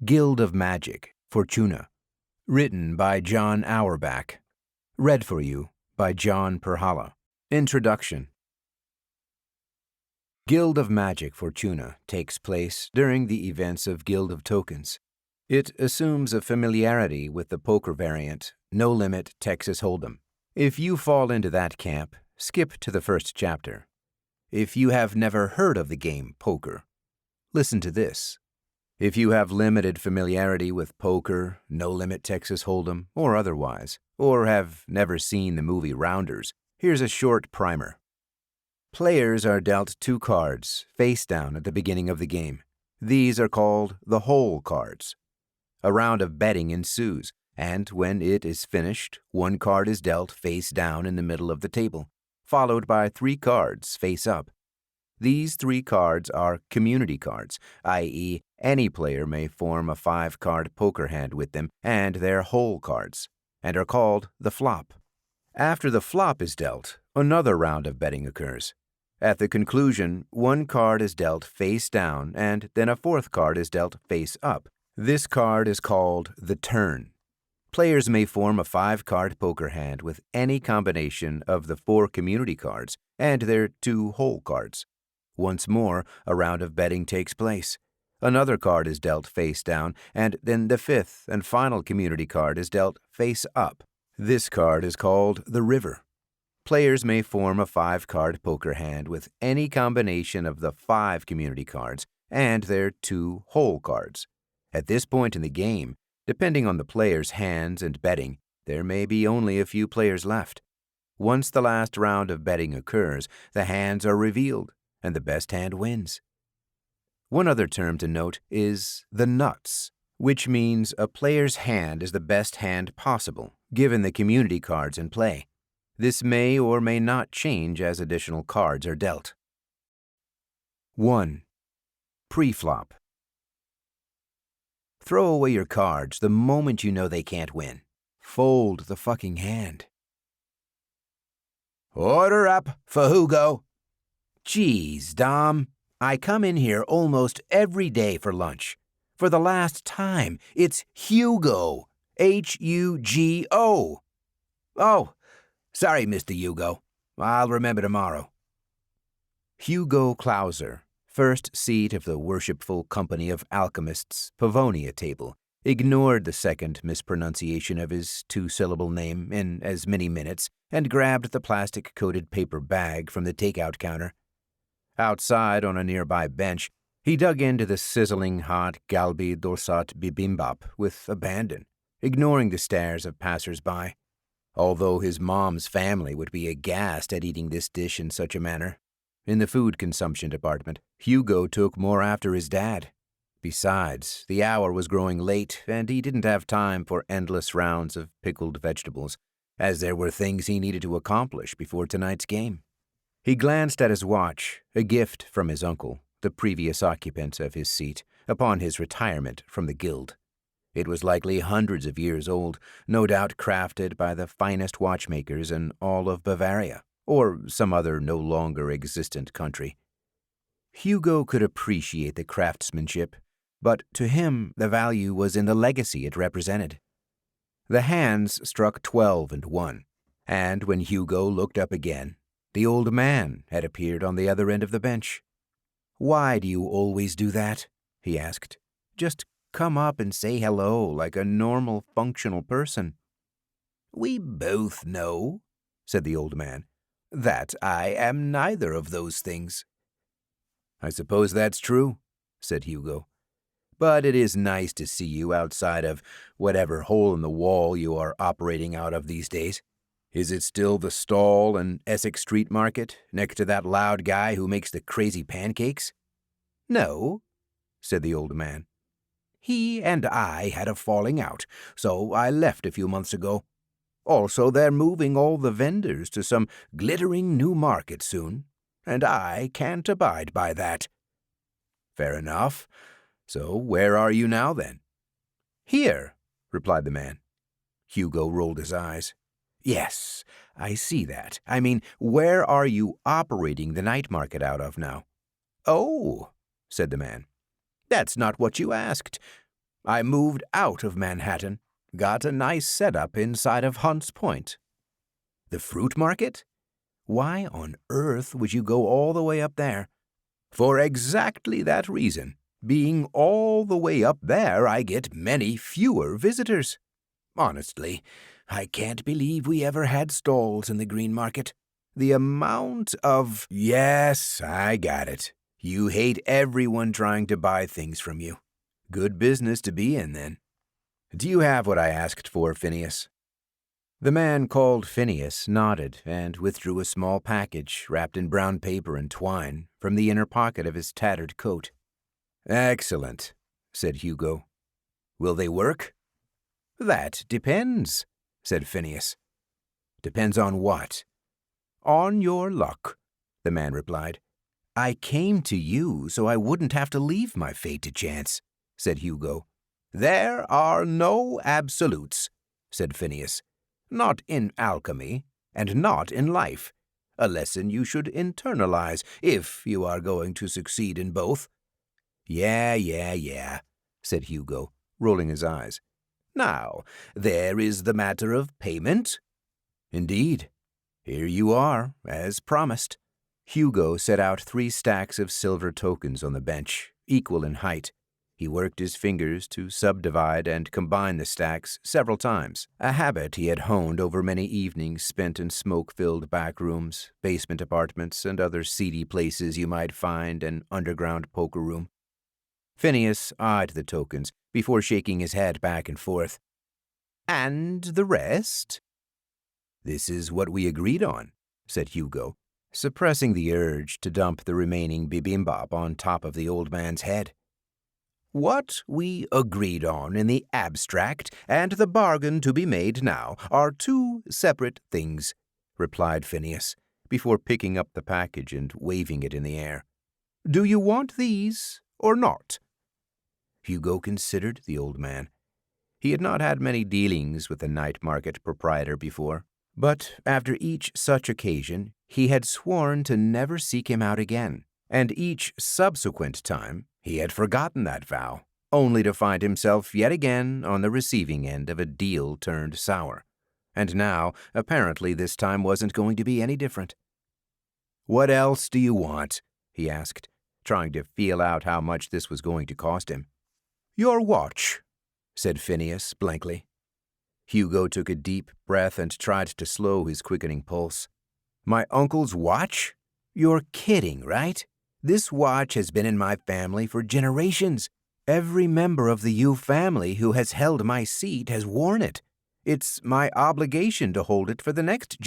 Guild of Magic, Fortuna. Written by John Auerbach. Read for you by John Pirhalla. Introduction. Guild of Magic, Fortuna takes place during the events of Guild of Tokens. It assumes a familiarity with the poker variant, No Limit Texas Hold'em. If you fall into that camp, skip to the first chapter. If you have never heard of the game poker, listen to this. If you have limited familiarity with poker, No Limit Texas Hold'em, or otherwise, or have never seen the movie Rounders, here's a short primer. Players are dealt 2 cards, face down at the beginning of the game. These are called the hole cards. A round of betting ensues, and when it is finished, 1 card is dealt face down in the middle of the table, followed by 3 cards face up. These 3 cards are community cards, i.e., any player may form a 5-card poker hand with them and their hole cards, and are called the flop. After the flop is dealt, another round of betting occurs. At the conclusion, 1 card is dealt face down and then a 4th card is dealt face up. This card is called the turn. Players may form a 5-card poker hand with any combination of the 4 community cards and their 2 hole cards. Once more, a round of betting takes place. Another card is dealt face down, and then the 5th and final community card is dealt face up. This card is called the river. Players may form a 5-card poker hand with any combination of the 5 community cards and their 2 hole cards. At this point in the game, depending on the player's hands and betting, there may be only a few players left. Once the last round of betting occurs, the hands are revealed, and the best hand wins. One other term to note is the nuts, which means a player's hand is the best hand possible, given the community cards in play. This may or may not change as additional cards are dealt. 1. Pre-flop. Throw away your cards the moment you know they can't win. Fold the fucking hand. Order up for Hugo. Geez, Dom, I come in here almost every day for lunch. For the last time, it's Hugo. H-U-G-O. Oh, sorry, Mr. Hugo. I'll remember tomorrow. Hugo Clouser, first seat of the worshipful company of alchemists' Pavonia table, ignored the second mispronunciation of his 2-syllable name in as many minutes and grabbed the plastic-coated paper bag from the takeout counter. Outside on a nearby bench, he dug into the sizzling hot galbi dorsat bibimbap with abandon, ignoring the stares of passers-by. Although his mom's family would be aghast at eating this dish in such a manner. In the food consumption department, Hugo took more after his dad. Besides, the hour was growing late, and he didn't have time for endless rounds of pickled vegetables, as there were things he needed to accomplish before tonight's game. He glanced at his watch, a gift from his uncle, the previous occupant of his seat, upon his retirement from the guild. It was likely hundreds of years old, no doubt crafted by the finest watchmakers in all of Bavaria, or some other no longer existent country. Hugo could appreciate the craftsmanship, but to him the value was in the legacy it represented. The hands struck 12 and 1, and when Hugo looked up again, the old man had appeared on the other end of the bench. "Why do you always do that?" he asked. "Just come up and say hello like a normal, functional person." "We both know," said the old man, "that I am neither of those things." "I suppose that's true," said Hugo. "But it is nice to see you outside of whatever hole in the wall you are operating out of these days. Is it still the stall in Essex Street Market, next to that loud guy who makes the crazy pancakes?" "No," said the old man. "He and I had a falling out, so I left a few months ago. Also, they're moving all the vendors to some glittering new market soon, and I can't abide by that." "Fair enough. So where are you now, then?" "Here," replied the man. Hugo rolled his eyes. "Yes, I see that. I mean, where are you operating the night market out of now?" "Oh," said the man. "That's not what you asked. I moved out of Manhattan, got a nice setup inside of Hunts Point. The fruit market? Why on earth would you go all the way up there? For exactly that reason. Being all the way up there, I get many fewer visitors. Honestly, I can't believe we ever had stalls in the green market. The amount of— Yes, I got it. You hate everyone trying to buy things from you. Good business to be in, then. Do you have what I asked for, Phineas? The man called Phineas nodded and withdrew a small package wrapped in brown paper and twine from the inner pocket of his tattered coat. Excellent, said Hugo. Will they work? That depends, said Phineas. Depends on what? On your luck, the man replied. I came to you so I wouldn't have to leave my fate to chance, said Hugo. There are no absolutes, said Phineas. Not in alchemy, and not in life. A lesson you should internalize if you are going to succeed in both. Yeah, said Hugo, rolling his eyes. Now, there is the matter of payment. Indeed. Here you are, as promised. Hugo set out 3 stacks of silver tokens on the bench, equal in height. He worked his fingers to subdivide and combine the stacks several times, a habit he had honed over many evenings spent in smoke-filled back rooms, basement apartments, and other seedy places you might find an underground poker room. Phineas eyed the tokens before shaking his head back and forth. And the rest? This is what we agreed on, said Hugo, suppressing the urge to dump the remaining bibimbap on top of the old man's head. What we agreed on in the abstract and the bargain to be made now are 2 separate things, replied Phineas, before picking up the package and waving it in the air. Do you want these or not? Hugo considered the old man. He had not had many dealings with the night market proprietor before, but after each such occasion he had sworn to never seek him out again, and each subsequent time he had forgotten that vow, only to find himself yet again on the receiving end of a deal turned sour. And now, apparently, this time wasn't going to be any different. What else do you want? He asked, trying to feel out how much this was going to cost him. Your watch, said Phineas blankly. Hugo took a deep breath and tried to slow his quickening pulse. My uncle's watch? You're kidding, right? This watch has been in my family for generations. Every member of the Yu family who has held my seat has worn it. It's my obligation to hold it for the next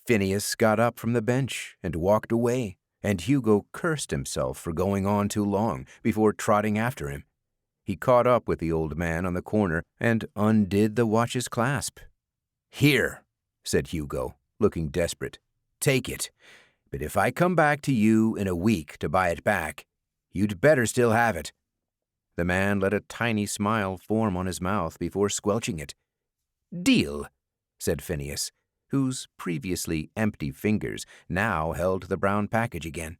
Phineas got up from the bench and walked away, and Hugo cursed himself for going on too long before trotting after him. He caught up with the old man on the corner and undid the watch's clasp. Here, said Hugo, looking desperate. Take it. But if I come back to you in a week to buy it back, you'd better still have it. The man let a tiny smile form on his mouth before squelching it. Deal, said Phineas, whose previously empty fingers now held the brown package again.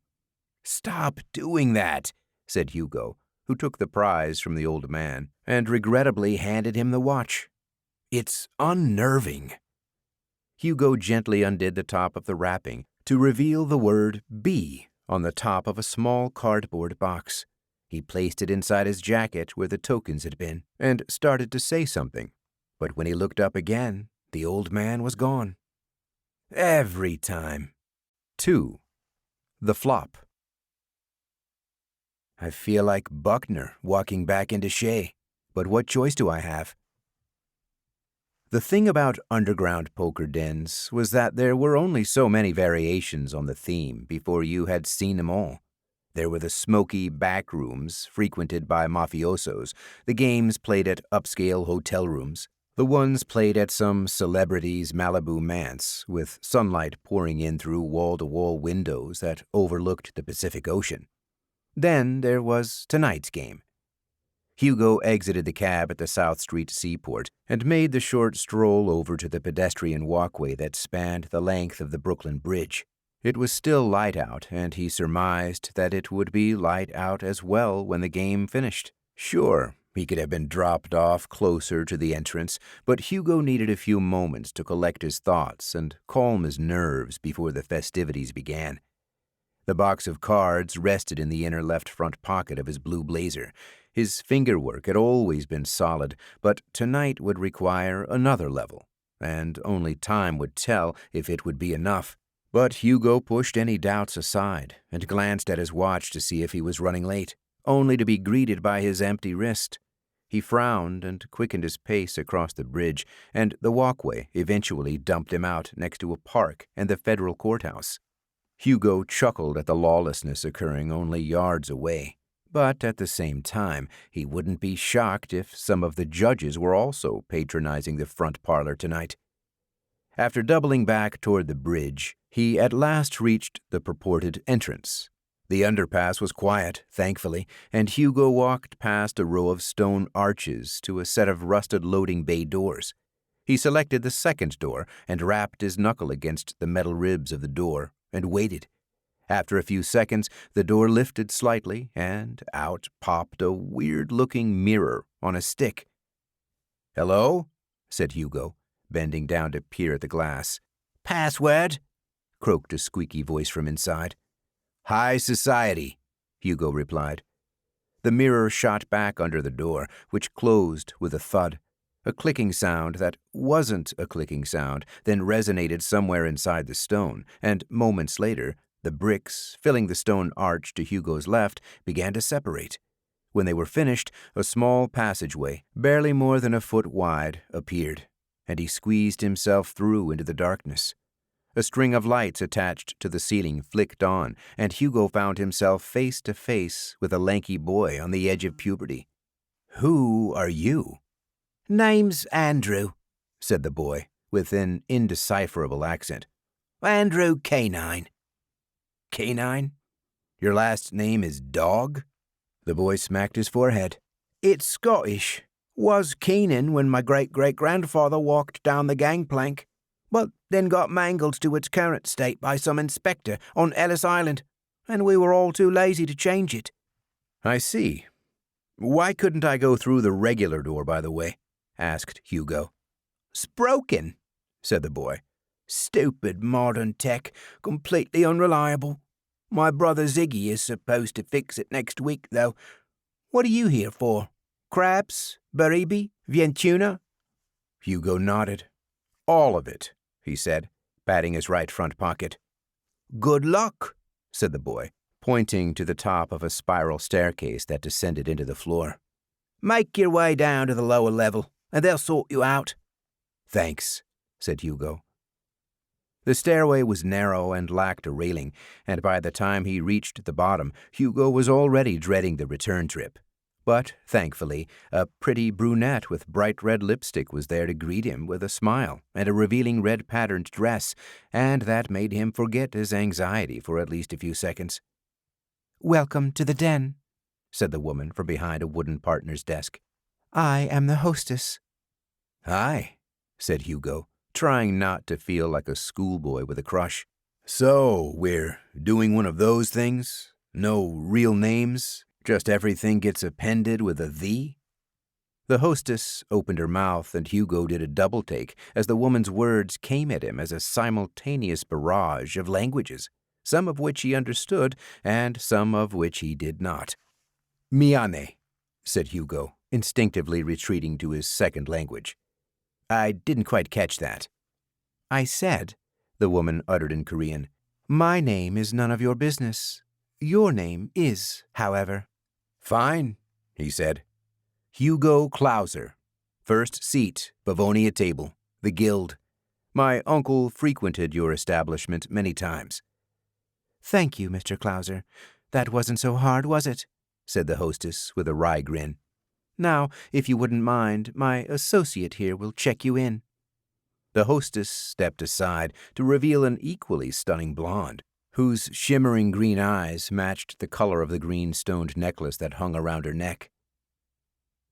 Stop doing that, said Hugo, who took the prize from the old man and regrettably handed him the watch. It's unnerving. Hugo gently undid the top of the wrapping to reveal the word B on the top of a small cardboard box. He placed it inside his jacket where the tokens had been and started to say something. But when he looked up again, the old man was gone. Every time. 2. The flop. I feel like Buckner walking back into Shea, but what choice do I have? The thing about underground poker dens was that there were only so many variations on the theme before you had seen them all. There were the smoky back rooms frequented by mafiosos, the games played at upscale hotel rooms, the ones played at some celebrity's Malibu manse with sunlight pouring in through wall-to-wall windows that overlooked the Pacific Ocean. Then there was tonight's game. Hugo exited the cab at the South Street Seaport and made the short stroll over to the pedestrian walkway that spanned the length of the Brooklyn Bridge. It was still light out, and he surmised that it would be light out as well when the game finished. Sure, He could have been dropped off closer to the entrance, but Hugo needed a few moments to collect his thoughts and calm his nerves before the festivities began. The box of cards rested in the inner left front pocket of his blue blazer. His fingerwork had always been solid, but tonight would require another level, and only time would tell if it would be enough. But Hugo pushed any doubts aside and glanced at his watch to see if he was running late, only to be greeted by his empty wrist. He frowned and quickened his pace across the bridge, and the walkway eventually dumped him out next to a park and the federal courthouse. Hugo chuckled at the lawlessness occurring only yards away, but at the same time, he wouldn't be shocked if some of the judges were also patronizing the front parlor tonight. After doubling back toward the bridge, he at last reached the purported entrance. The underpass was quiet, thankfully, and Hugo walked past a row of stone arches to a set of rusted loading bay doors. He selected the second door and rapped his knuckle against the metal ribs of the door and waited. After a few seconds, the door lifted slightly, and out popped a weird-looking mirror on a stick. "Hello?" said Hugo, bending down to peer at the glass. "Password?" croaked a squeaky voice from inside. "High society," Hugo replied. The mirror shot back under the door, which closed with a thud. A clicking sound that wasn't a clicking sound then resonated somewhere inside the stone, and moments later, the bricks, filling the stone arch to Hugo's left, began to separate. When they were finished, a small passageway, barely more than a foot wide, appeared, and he squeezed himself through into the darkness. A string of lights attached to the ceiling flicked on, and Hugo found himself face to face with a lanky boy on the edge of puberty. "Who are you?" "Name's Andrew," said the boy, with an indecipherable accent. "Andrew Canine." "Canine? Your last name is Dog?" The boy smacked his forehead. "It's Scottish. Was Keenan when my great-great-grandfather walked down the gangplank, but then got mangled to its current state by some inspector on Ellis Island, and we were all too lazy to change it." "I see. Why couldn't I go through the regular door, by the way?" asked Hugo. "'S broken," said the boy. "Stupid modern tech, completely unreliable. My brother Ziggy is supposed to fix it next week, though. What are you here for? Crabs? Baribi? Vientuna?" Hugo nodded. "All of it," he said, patting his right front pocket. "Good luck," said the boy, pointing to the top of a spiral staircase that descended into the floor. "Make your way down to the lower level, and they'll sort you out." "Thanks," said Hugo. The stairway was narrow and lacked a railing, and by the time he reached the bottom, Hugo was already dreading the return trip. But, thankfully, a pretty brunette with bright red lipstick was there to greet him with a smile and a revealing red-patterned dress, and that made him forget his anxiety for at least a few seconds. "Welcome to the den," said the woman from behind a wooden partner's desk. "I am the hostess." "Hi," said Hugo, trying not to feel like a schoolboy with a crush. "So, we're doing one of those things? No real names? Just everything gets appended with a "the"? The hostess opened her mouth, and Hugo did a double-take as the woman's words came at him as a simultaneous barrage of languages, some of which he understood and some of which he did not. "Miane," said Hugo, instinctively retreating to his second language. "I didn't quite catch that." "I said," the woman uttered in Korean, "my name is none of your business. Your name is, however." "Fine," he said. "Hugo Clouser. First seat, Bavonia table, the Guild. My uncle frequented your establishment many times." "Thank you, Mr. Clouser. That wasn't so hard, was it?" said the hostess with a wry grin. "Now, if you wouldn't mind, my associate here will check you in." The hostess stepped aside to reveal an equally stunning blonde, whose shimmering green eyes matched the color of the green-stoned necklace that hung around her neck.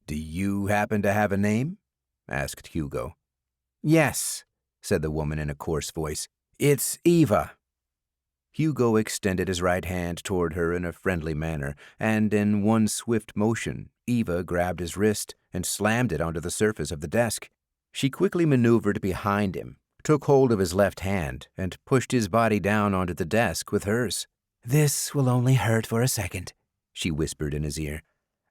"Do you happen to have a name?" asked Hugo. "Yes," said the woman in a coarse voice. "It's Eva." Hugo extended his right hand toward her in a friendly manner, and in one swift motion, Eva grabbed his wrist and slammed it onto the surface of the desk. She quickly maneuvered behind him, took hold of his left hand, and pushed his body down onto the desk with hers. "This will only hurt for a second," she whispered in his ear.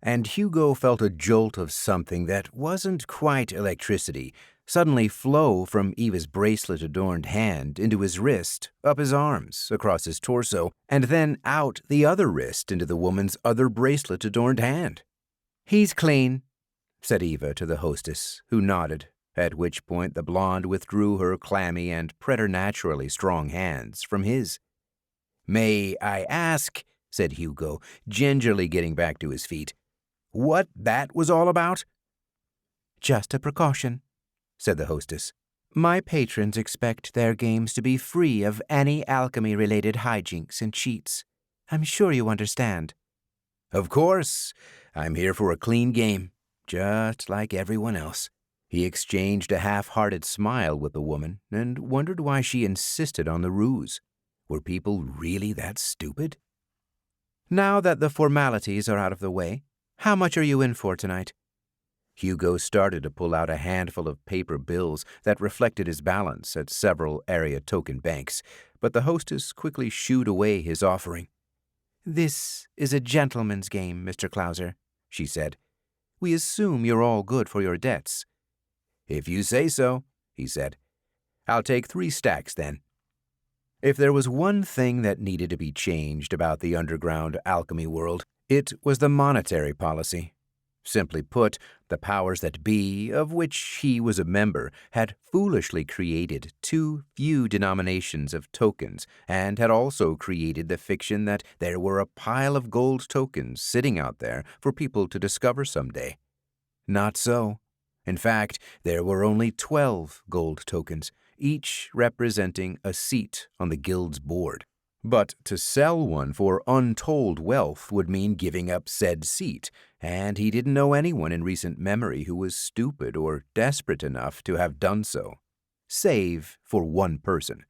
And Hugo felt a jolt of something that wasn't quite electricity suddenly flow from Eva's bracelet-adorned hand into his wrist, up his arms, across his torso, and then out the other wrist into the woman's other bracelet-adorned hand. "He's clean," said Eva to the hostess, who nodded, at which point the blonde withdrew her clammy and preternaturally strong hands from his. "May I ask," said Hugo, gingerly getting back to his feet, "what that was all about?" "Just a precaution," said the hostess. "My patrons expect their games to be free of any alchemy-related hijinks and cheats. I'm sure you understand." "Of course. I'm here for a clean game, just like everyone else." He exchanged a half-hearted smile with the woman and wondered why she insisted on the ruse. Were people really that stupid? "Now that the formalities are out of the way, how much are you in for tonight?" Hugo started to pull out a handful of paper bills that reflected his balance at several area token banks, but the hostess quickly shooed away his offering. "This is a gentleman's game, Mr. Clouser," she said. "We assume you're all good for your debts." "If you say so," he said. "I'll take 3 stacks, then." If there was one thing that needed to be changed about the underground alchemy world, it was the monetary policy. Simply put, the powers that be, of which he was a member, had foolishly created too few denominations of tokens and had also created the fiction that there were a pile of gold tokens sitting out there for people to discover someday. Not so. In fact, there were only 12 gold tokens, each representing a seat on the guild's board. But to sell one for untold wealth would mean giving up said seat, and he didn't know anyone in recent memory who was stupid or desperate enough to have done so, save for one person.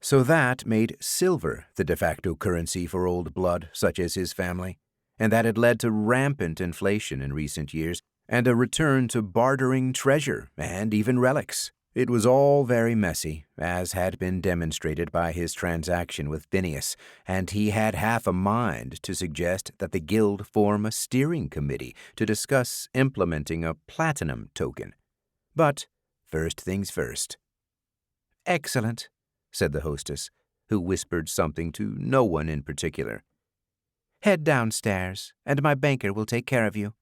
So that made silver the de facto currency for old blood such as his family, and that had led to rampant inflation in recent years and a return to bartering treasure and even relics. It was all very messy, as had been demonstrated by his transaction with Phineas, and he had half a mind to suggest that the guild form a steering committee to discuss implementing a platinum token. But first things first. "Excellent," said the hostess, who whispered something to no one in particular. "Head downstairs, and my banker will take care of you."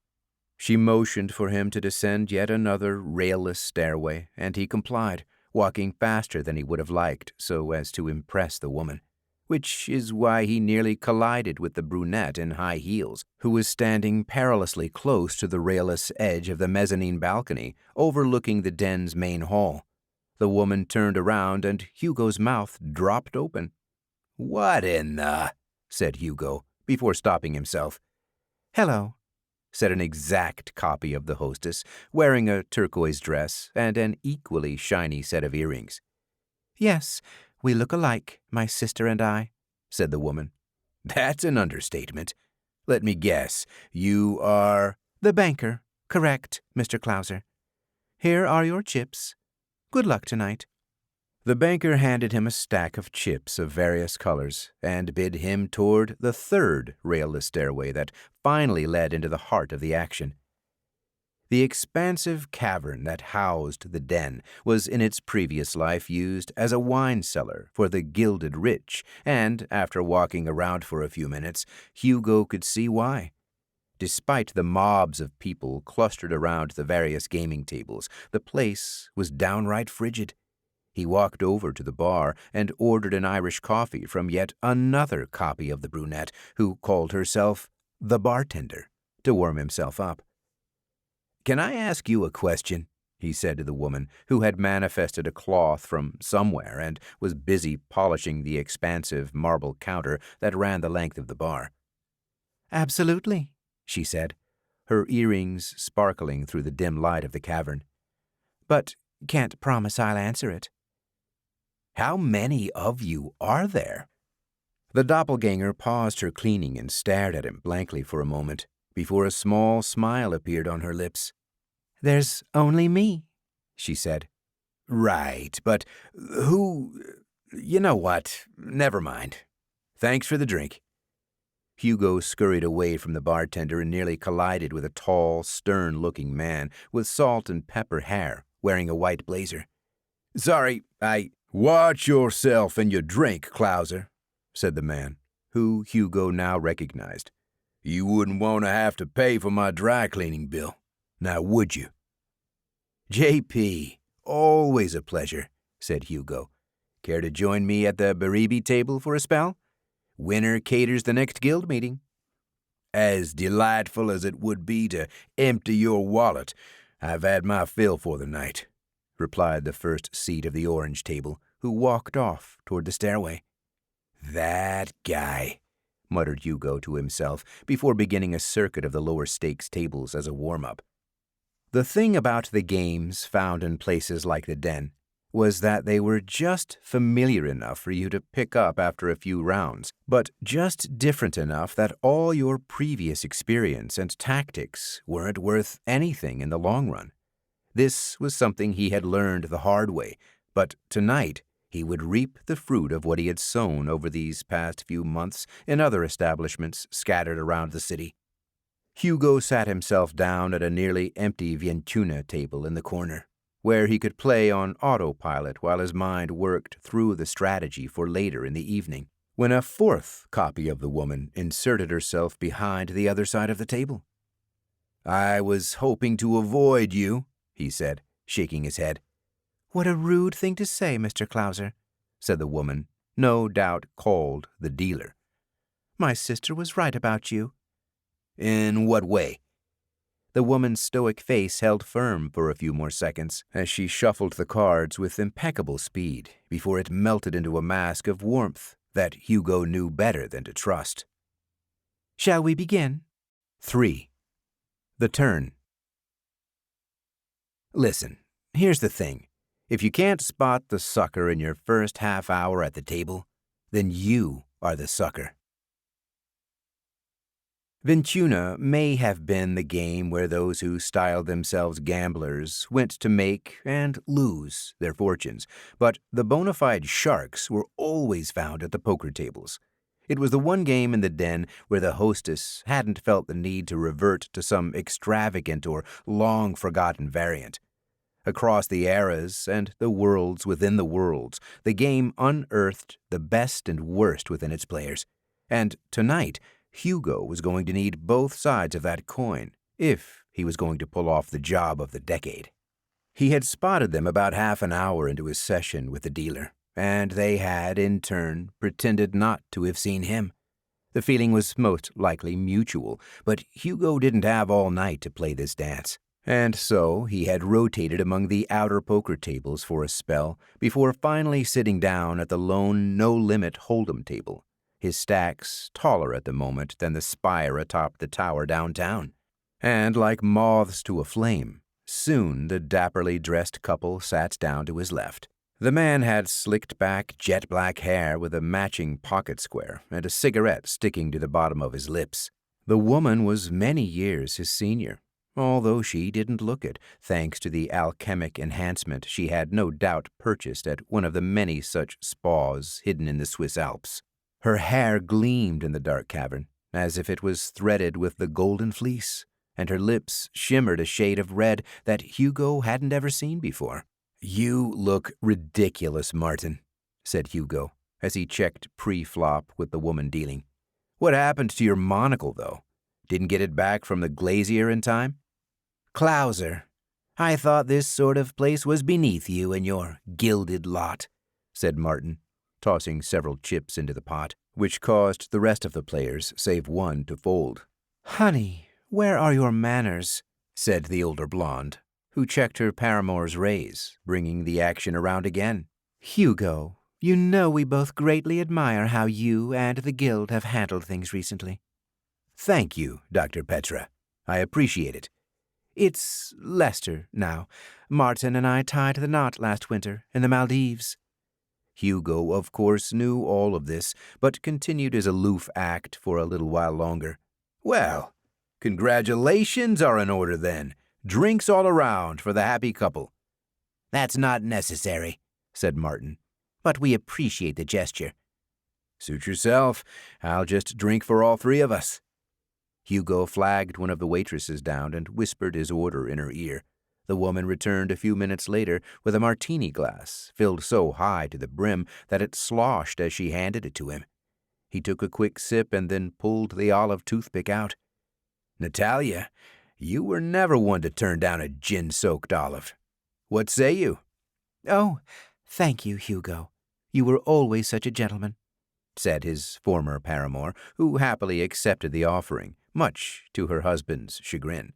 She motioned for him to descend yet another railless stairway, and he complied, walking faster than he would have liked so as to impress the woman, which is why he nearly collided with the brunette in high heels, who was standing perilously close to the railless edge of the mezzanine balcony overlooking the den's main hall. The woman turned around, and Hugo's mouth dropped open. "What in the—" said Hugo, before stopping himself. "Hello," said an exact copy of the hostess, wearing a turquoise dress and an equally shiny set of earrings. "Yes, we look alike, my sister and I," said the woman. "That's an understatement. Let me guess, you are—" "The banker. Correct, Mr. Clouser. Here are your chips. Good luck tonight." The banker handed him a stack of chips of various colors and bid him toward the 3rd railless stairway that finally led into the heart of the action. The expansive cavern that housed the den was in its previous life used as a wine cellar for the gilded rich, and after walking around for a few minutes, Hugo could see why. Despite the mobs of people clustered around the various gaming tables, the place was downright frigid. He walked over to the bar and ordered an Irish coffee from yet another copy of the brunette, who called herself the bartender, to warm himself up. "Can I ask you a question?" he said to the woman, who had manifested a cloth from somewhere and was busy polishing the expansive marble counter that ran the length of the bar. "Absolutely," she said, her earrings sparkling through the dim light of the cavern. "But can't promise I'll answer it." "How many of you are there?" The doppelganger paused her cleaning and stared at him blankly for a moment, before a small smile appeared on her lips. "There's only me," she said. "Right, but who... You know what? Never mind. Thanks for the drink." Hugo scurried away from the bartender and nearly collided with a tall, stern-looking man with salt and pepper hair, wearing a white blazer. "Sorry, Watch yourself and your drink, Clouser," said the man, who Hugo now recognized. "You wouldn't want to have to pay for my dry cleaning bill, now would you?" "JP, always a pleasure," said Hugo. "Care to join me at the Baribi table for a spell? Winner caters the next guild meeting." "As delightful as it would be to empty your wallet, I've had my fill for the night," replied the first seat of the orange table, who walked off toward the stairway. "That guy," muttered Hugo to himself before beginning a circuit of the lower stakes tables as a warm-up. The thing about the games found in places like the Den was that they were just familiar enough for you to pick up after a few rounds, but just different enough that all your previous experience and tactics weren't worth anything in the long run. This was something he had learned the hard way, but tonight he would reap the fruit of what he had sown over these past few months in other establishments scattered around the city. Hugo sat himself down at a nearly empty Fortuna table in the corner, where he could play on autopilot while his mind worked through the strategy for later in the evening, when a fourth copy of the woman inserted herself behind the other side of the table. "I was hoping to avoid you," he said, shaking his head. "What a rude thing to say, Mr. Clouser," said the woman, no doubt called the dealer. "My sister was right about you." "In what way?" The woman's stoic face held firm for a few more seconds as she shuffled the cards with impeccable speed before it melted into a mask of warmth that Hugo knew better than to trust. "Shall we begin?" 3. The turn. "Listen, here's the thing. If you can't spot the sucker in your first half hour at the table, then you are the sucker." Fortuna may have been the game where those who styled themselves gamblers went to make and lose their fortunes, but the bona fide sharks were always found at the poker tables. It was the one game in the Den where the hostess hadn't felt the need to revert to some extravagant or long-forgotten variant. Across the eras and the worlds within the worlds, the game unearthed the best and worst within its players. And tonight, Hugo was going to need both sides of that coin if he was going to pull off the job of the decade. He had spotted them about half an hour into his session with the dealer, and they had, in turn, pretended not to have seen him. The feeling was most likely mutual, but Hugo didn't have all night to play this dance. And so he had rotated among the outer poker tables for a spell before finally sitting down at the lone no-limit hold'em table, his stacks taller at the moment than the spire atop the tower downtown. And like moths to a flame, soon the dapperly dressed couple sat down to his left. The man had slicked back jet-black hair with a matching pocket square and a cigarette sticking to the bottom of his lips. The woman was many years his senior, although she didn't look it, thanks to the alchemic enhancement she had no doubt purchased at one of the many such spas hidden in the Swiss Alps. Her hair gleamed in the dark cavern, as if it was threaded with the golden fleece, and her lips shimmered a shade of red that Hugo hadn't ever seen before. "You look ridiculous, Martin," said Hugo, as he checked pre-flop with the woman dealing. "What happened to your monocle, though? Didn't get it back from the glazier in time?" "Clouser, I thought this sort of place was beneath you and your gilded lot," said Martin, tossing several chips into the pot, which caused the rest of the players, save one, to fold. "Honey, where are your manners?" said the older blonde, who checked her paramour's raise, bringing the action around again. "Hugo, you know we both greatly admire how you and the guild have handled things recently." "Thank you, Dr. Petra. I appreciate it." "It's Lester now. Martin and I tied the knot last winter in the Maldives." Hugo, of course, knew all of this, but continued his aloof act for a little while longer. "Well, Congratulations are in order, then. Drinks all around for the happy couple." "That's not necessary," said Martin, "but we appreciate the gesture." "Suit yourself. I'll just drink for all three of us." Hugo flagged one of the waitresses down and whispered his order in her ear. The woman returned a few minutes later with a martini glass, filled so high to the brim that it sloshed as she handed it to him. He took a quick sip and then pulled the olive toothpick out. "Natalia, you were never one to turn down a gin-soaked olive. What say you?" "Oh, thank you, Hugo. You were always such a gentleman," said his former paramour, who happily accepted the offering, much to her husband's chagrin.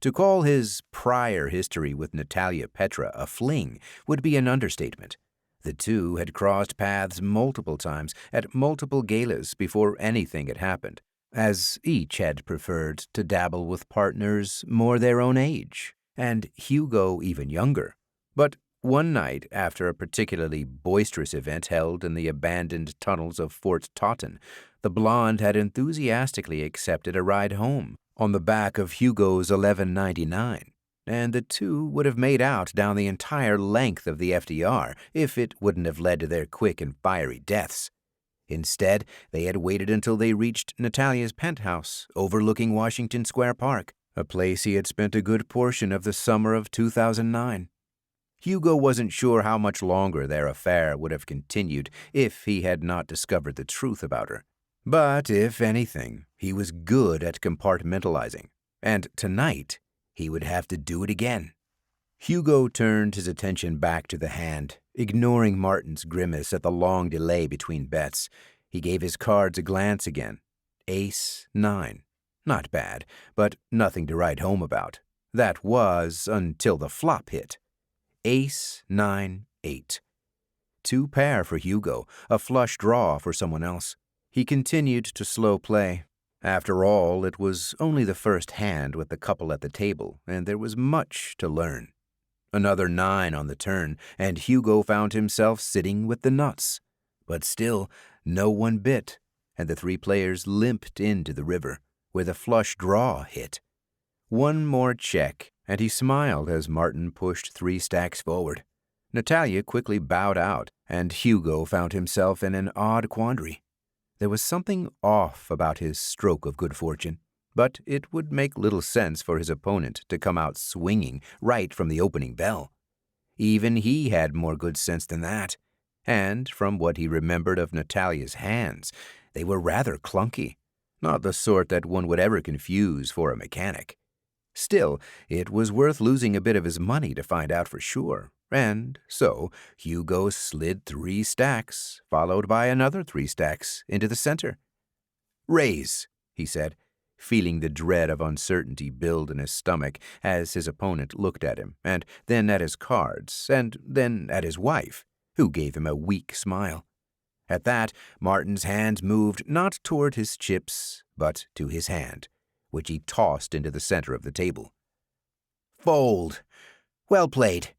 To call his prior history with Natalia Petra a fling would be an understatement. The two had crossed paths multiple times at multiple galas before anything had happened, as each had preferred to dabble with partners more their own age, and Hugo even younger. But one night, after a particularly boisterous event held in the abandoned tunnels of Fort Totten, the blonde had enthusiastically accepted a ride home on the back of Hugo's 1199, and the two would have made out down the entire length of the FDR if it wouldn't have led to their quick and fiery deaths. Instead, they had waited until they reached Natalia's penthouse overlooking Washington Square Park, a place he had spent a good portion of the summer of 2009. Hugo wasn't sure how much longer their affair would have continued if he had not discovered the truth about her. But, if anything, he was good at compartmentalizing, and tonight he would have to do it again. Hugo turned his attention back to the hand, ignoring Martin's grimace at the long delay between bets. He gave his cards a glance again. Ace 9. Not bad, but nothing to write home about. That was until the flop hit. Ace 9 8. 2 pair for Hugo, a flush draw for someone else. He continued to slow play. After all, it was only the first hand with the couple at the table, and there was much to learn. Another 9 on the turn, and Hugo found himself sitting with the nuts. But still, no one bit, and the 3 players limped into the river, where the flush draw hit. One more check, and he smiled as Martin pushed 3 stacks forward. Natalia quickly bowed out, and Hugo found himself in an odd quandary. There was something off about his stroke of good fortune, but it would make little sense for his opponent to come out swinging right from the opening bell. Even he had more good sense than that, and from what he remembered of Natalia's hands, they were rather clunky, not the sort that one would ever confuse for a mechanic. Still, it was worth losing a bit of his money to find out for sure, and so Hugo slid 3 stacks, followed by another 3 stacks, into the center. "Raise," he said, feeling the dread of uncertainty build in his stomach as his opponent looked at him, and then at his cards, and then at his wife, who gave him a weak smile. At that, Martin's hands moved not toward his chips, but to his hand, which he tossed into the center of the table. "Fold. Well played."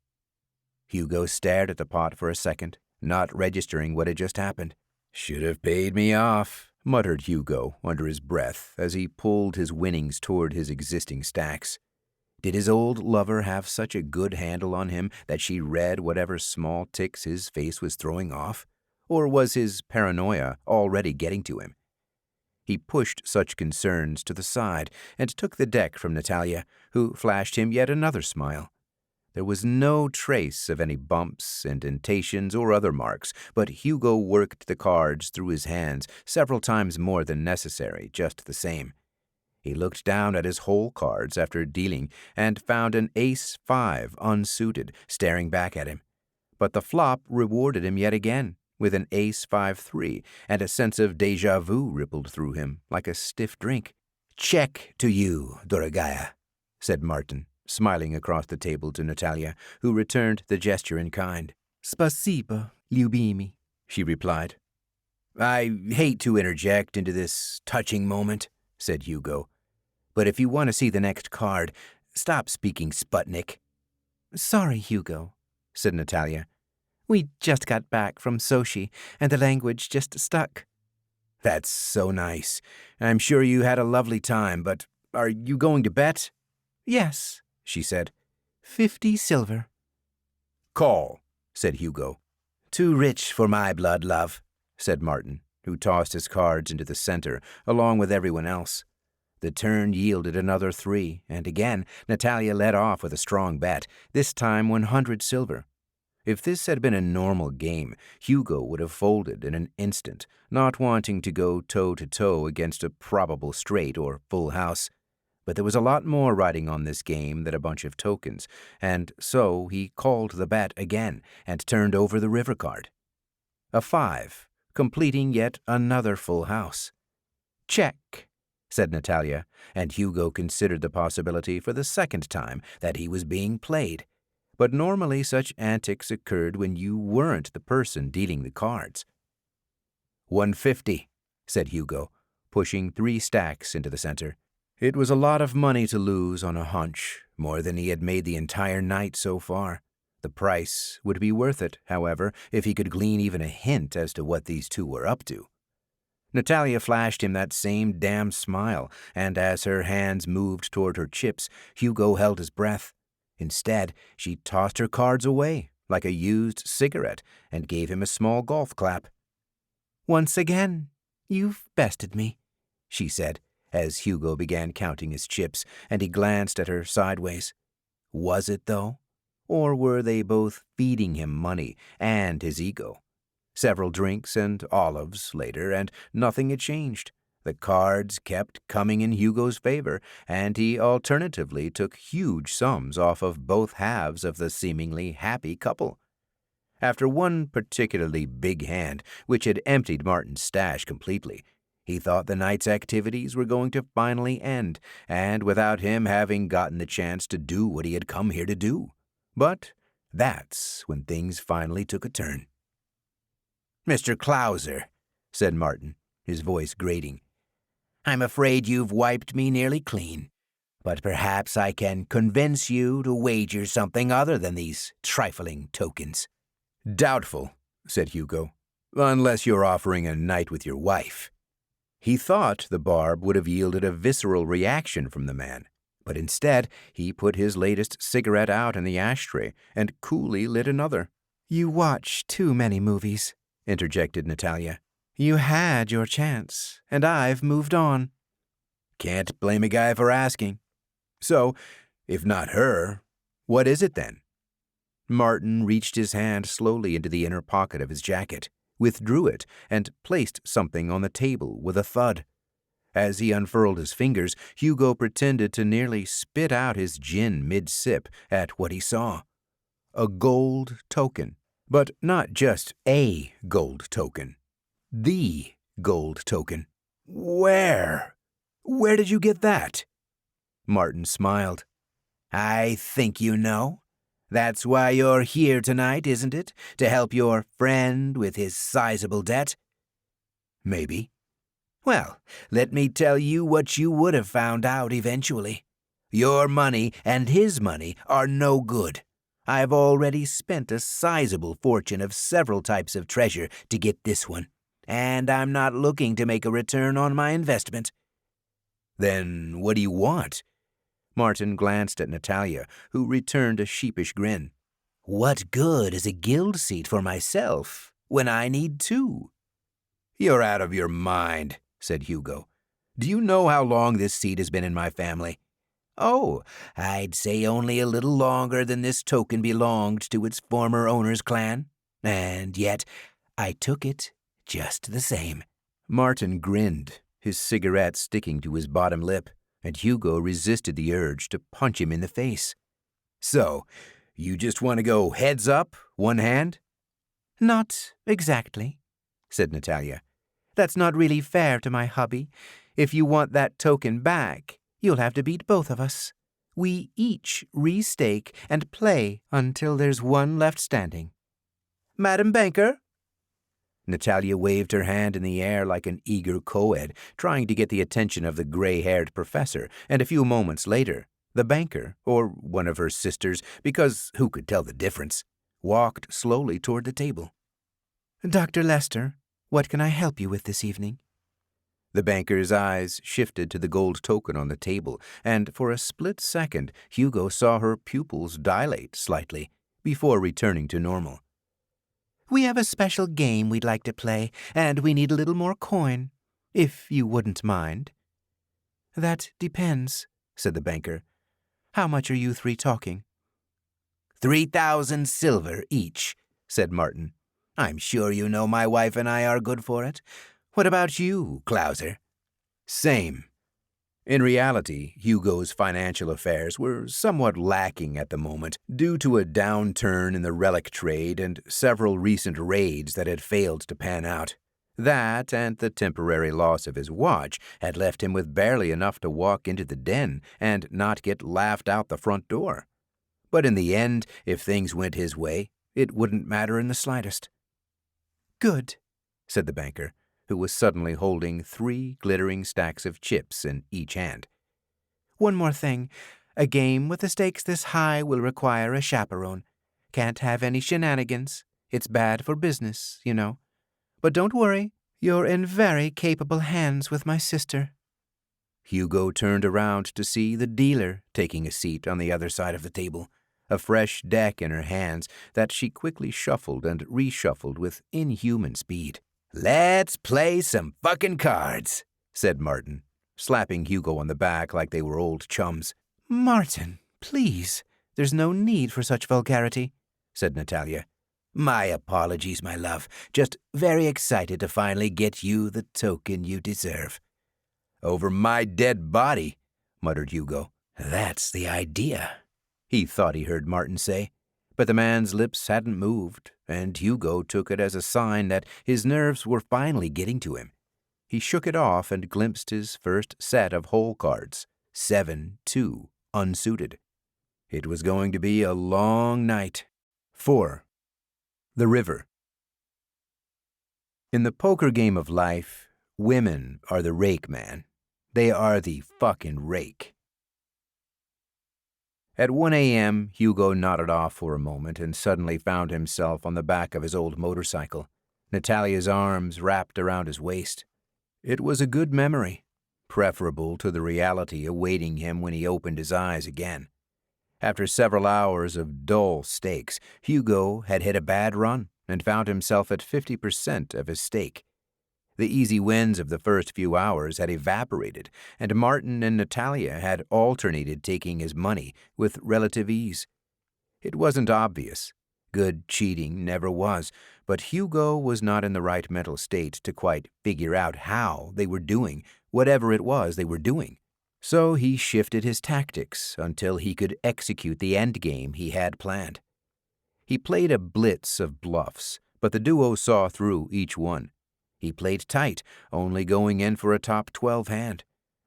Hugo stared at the pot for a second, not registering what had just happened. "Should have paid me off," muttered Hugo under his breath as he pulled his winnings toward his existing stacks. Did his old lover have such a good handle on him that she read whatever small ticks his face was throwing off? Or was his paranoia already getting to him? He pushed such concerns to the side and took the deck from Natalia, who flashed him yet another smile. There was no trace of any bumps, indentations, or other marks, but Hugo worked the cards through his hands several times more than necessary, just the same. He looked down at his whole cards after dealing and found an ace 5 unsuited staring back at him. But the flop rewarded him yet again with an ace 5-3, and a sense of déjà vu rippled through him like a stiff drink. "Check to you, Dorogaya," said Martin, smiling across the table to Natalia, who returned the gesture in kind. "Spasibo, любимый," she replied. "I hate to interject into this touching moment," said Hugo, "but if you want to see the next card, stop speaking Sputnik." "Sorry, Hugo," said Natalia. "We just got back from Sochi, and the language just stuck." "That's so nice. I'm sure you had a lovely time, but Are you going to bet?" "Yes," she said. 50 silver. "Call," said Hugo. "Too rich for my blood, love," said Martin, who tossed his cards into the center, along with everyone else. The turn yielded another 3, and again Natalia led off with a strong bet, this time 100 silver. If this had been a normal game, Hugo would have folded in an instant, not wanting to go toe-to-toe against a probable straight or full house. But there was a lot more riding on this game than a bunch of tokens, and so he called the bet again and turned over the river card. A 5, completing yet another full house. "Check," said Natalia, and Hugo considered the possibility for the second time that he was being played. But normally such antics occurred when you weren't the person dealing the cards. 150, said Hugo, pushing 3 stacks into the center. It was a lot of money to lose on a hunch, more than he had made the entire night so far. The price would be worth it, however, if he could glean even a hint as to what these two were up to. Natalia flashed him that same damn smile, and as her hands moved toward her chips, Hugo held his breath. Instead, she tossed her cards away, like a used cigarette, and gave him a small golf clap. "Once again, you've bested me," she said, as Hugo began counting his chips, and he glanced at her sideways. Was it, though? Or were they both feeding him money and his ego? Several drinks and olives later, and nothing had changed. The cards kept coming in Hugo's favor, and he alternatively took huge sums off of both halves of the seemingly happy couple. After one particularly big hand, which had emptied Martin's stash completely, he thought the night's activities were going to finally end, and without him having gotten the chance to do what he had come here to do. But that's when things finally took a turn. "Mr. Clouser," said Martin, his voice grating, "I'm afraid you've wiped me nearly clean, but perhaps I can convince you to wager something other than these trifling tokens." "Doubtful," said Hugo, "unless you're offering a night with your wife." He thought the barb would have yielded a visceral reaction from the man, but instead he put his latest cigarette out in the ashtray and coolly lit another. "You watch too many movies," interjected Natalia. "You had your chance, and I've moved on." Can't blame a guy for asking. So, if not her, what is it then? Martin reached his hand slowly into the inner pocket of his jacket, withdrew it, and placed something on the table with a thud. As he unfurled his fingers, Hugo pretended to nearly spit out his gin mid-sip at what he saw. A gold token, but not just a gold token. The gold token. Where did you get that? Martin smiled. I think you know. That's why you're here tonight, isn't it? To help your friend with his sizable debt? Maybe. Well, let me tell you what you would have found out eventually. Your money and his money are no good. I've already spent a sizable fortune of several types of treasure to get this one, and I'm not looking to make a return on my investment. Then what do you want? Martin glanced at Natalia, who returned a sheepish grin. What good is a guild seat for myself when I need 2? You're out of your mind, said Hugo. Do you know how long this seat has been in my family? Oh, I'd say only a little longer than this token belonged to its former owner's clan. And yet, I took it just the same. Martin grinned, his cigarette sticking to his bottom lip, and Hugo resisted the urge to punch him in the face. So, you just want to go heads up, one hand? Not exactly, said Natalia. That's not really fair to my hubby. If you want that token back, you'll have to beat both of us. We each restake and play until there's one left standing. Madam Banker? Natalia waved her hand in the air like an eager co-ed, trying to get the attention of the gray-haired professor, and a few moments later, the banker, or one of her sisters, because who could tell the difference, walked slowly toward the table. Dr. Lester, what can I help you with this evening? The banker's eyes shifted to the gold token on the table, and for a split second Hugo saw her pupils dilate slightly before returning to normal. "We have a special game we'd like to play, and we need a little more coin, if you wouldn't mind." "That depends," said the banker. "How much are you three talking?" 3,000 silver each, said Martin. I'm sure you know my wife and I are good for it. What about you, Clouser? Same. In reality, Hugo's financial affairs were somewhat lacking at the moment due to a downturn in the relic trade and several recent raids that had failed to pan out. That and the temporary loss of his watch had left him with barely enough to walk into the den and not get laughed out the front door. But in the end, if things went his way, it wouldn't matter in the slightest. "Good," said the banker, who was suddenly holding 3 glittering stacks of chips in each hand. "One more thing. A game with the stakes this high will require a chaperone. Can't have any shenanigans. It's bad for business, you know. But don't worry, you're in very capable hands with my sister." Hugo turned around to see the dealer taking a seat on the other side of the table, a fresh deck in her hands that she quickly shuffled and reshuffled with inhuman speed. Let's play some fucking cards, said Martin, slapping Hugo on the back like they were old chums. "Martin, please, there's no need for such vulgarity," said Natalia. My apologies, my love. Just very excited to finally get you the token you deserve. Over my dead body, muttered Hugo. That's the idea, he thought he heard Martin say. But the man's lips hadn't moved, and Hugo took it as a sign that his nerves were finally getting to him. He shook it off and glimpsed his first set of hole cards, 7-2, unsuited. It was going to be a long night. 4. The River. In the poker game of life, women are the rake, man. They are the fucking rake. At 1 a.m., Hugo nodded off for a moment and suddenly found himself on the back of his old motorcycle, Natalia's arms wrapped around his waist. It was a good memory, preferable to the reality awaiting him when he opened his eyes again. After several hours of dull stakes, Hugo had hit a bad run and found himself at 50% of his stake. The easy wins of the first few hours had evaporated, and Martin and Natalia had alternated taking his money with relative ease. It wasn't obvious. Good cheating never was, but Hugo was not in the right mental state to quite figure out how they were doing whatever it was they were doing. So he shifted his tactics until he could execute the endgame he had planned. He played a blitz of bluffs, but the duo saw through each one. He played tight, only going in for a top 12 hand.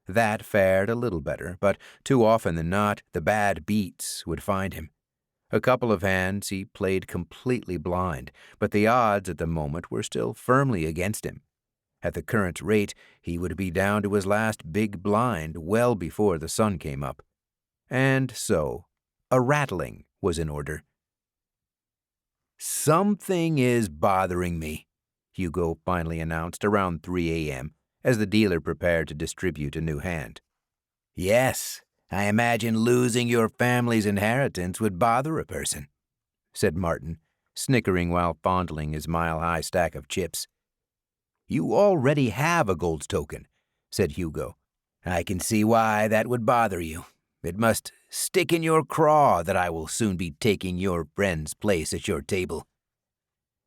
That fared a little better, but too often than not, the bad beats would find him. A couple of hands he played completely blind, but the odds at the moment were still firmly against him. At the current rate, he would be down to his last big blind well before the sun came up. And so, a rattling was in order. Something is bothering me, Hugo finally announced around 3 a.m. as the dealer prepared to distribute a new hand. Yes, I imagine losing your family's inheritance would bother a person, said Martin, snickering while fondling his mile-high stack of chips. You already have a gold token, said Hugo. I can see why that would bother you. It must stick in your craw that I will soon be taking your friend's place at your table.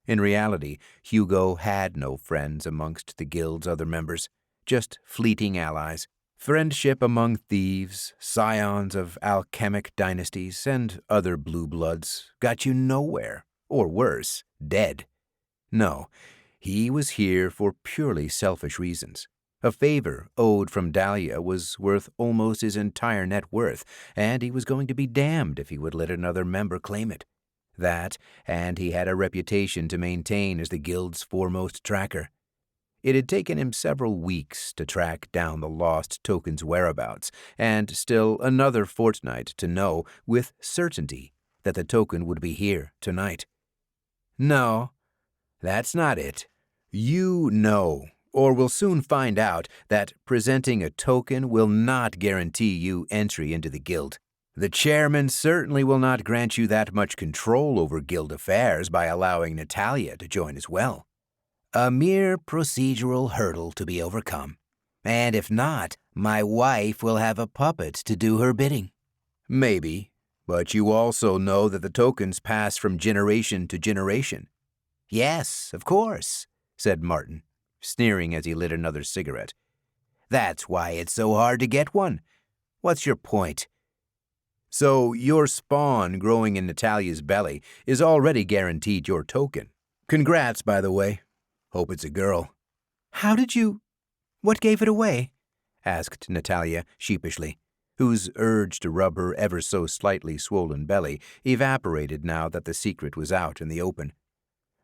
In reality, Hugo had no friends amongst the guild's other members, just fleeting allies. Friendship among thieves, scions of alchemic dynasties, and other blue bloods got you nowhere, or worse, dead. No, he was here for purely selfish reasons. A favor owed from Dahlia was worth almost his entire net worth, and he was going to be damned if he would let another member claim it. That, and he had a reputation to maintain as the guild's foremost tracker. It had taken him several weeks to track down the lost token's whereabouts, and still another fortnight to know with certainty that the token would be here tonight. No, that's not it. You know or we'll soon find out that presenting a token will not guarantee you entry into the guild. The chairman certainly will not grant you that much control over guild affairs by allowing Natalia to join as well. A mere procedural hurdle to be overcome. And if not, my wife will have a puppet to do her bidding. Maybe, but you also know that the tokens pass from generation to generation. Yes, of course, said Martin, sneering as he lit another cigarette. That's why it's so hard to get one. What's your point? So your spawn growing in Natalia's belly is already guaranteed your token. Congrats, by the way. Hope it's a girl. How did you... What gave it away? Asked Natalia sheepishly, whose urge to rub her ever so slightly swollen belly evaporated now that the secret was out in the open.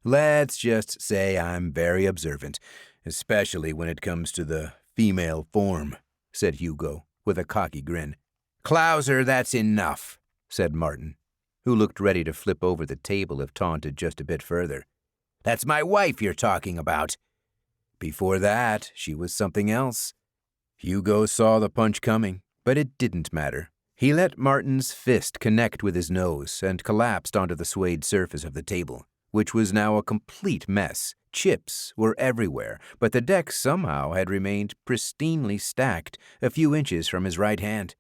Let's just say I'm very observant, especially when it comes to the female form, said Hugo, with a cocky grin. Clouser, that's enough, said Martin, who looked ready to flip over the table if taunted just a bit further. That's my wife you're talking about. Before that, she was something else. Hugo saw the punch coming, but it didn't matter. He let Martin's fist connect with his nose and collapsed onto the suede surface of the table, which was now a complete mess. Chips were everywhere, but the deck somehow had remained pristinely stacked a few inches from his right hand.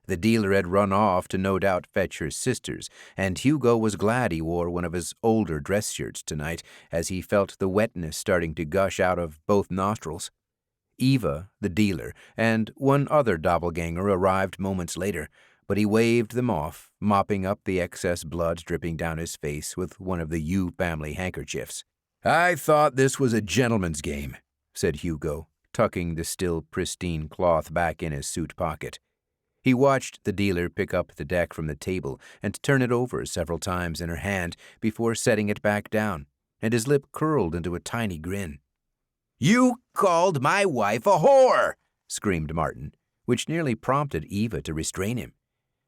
The dealer had run off to no doubt fetch her sisters, and Hugo was glad he wore one of his older dress shirts tonight, as he felt the wetness starting to gush out of both nostrils. Eva, the dealer, and one other doppelganger arrived moments later, but he waved them off, mopping up the excess blood dripping down his face with one of the Yu family handkerchiefs. I thought this was a gentleman's game, said Hugo, tucking the still pristine cloth back in his suit pocket. He watched the dealer pick up the deck from the table and turn it over several times in her hand before setting it back down, and his lip curled into a tiny grin. You called my wife a whore, screamed Martin, which nearly prompted Eva to restrain him.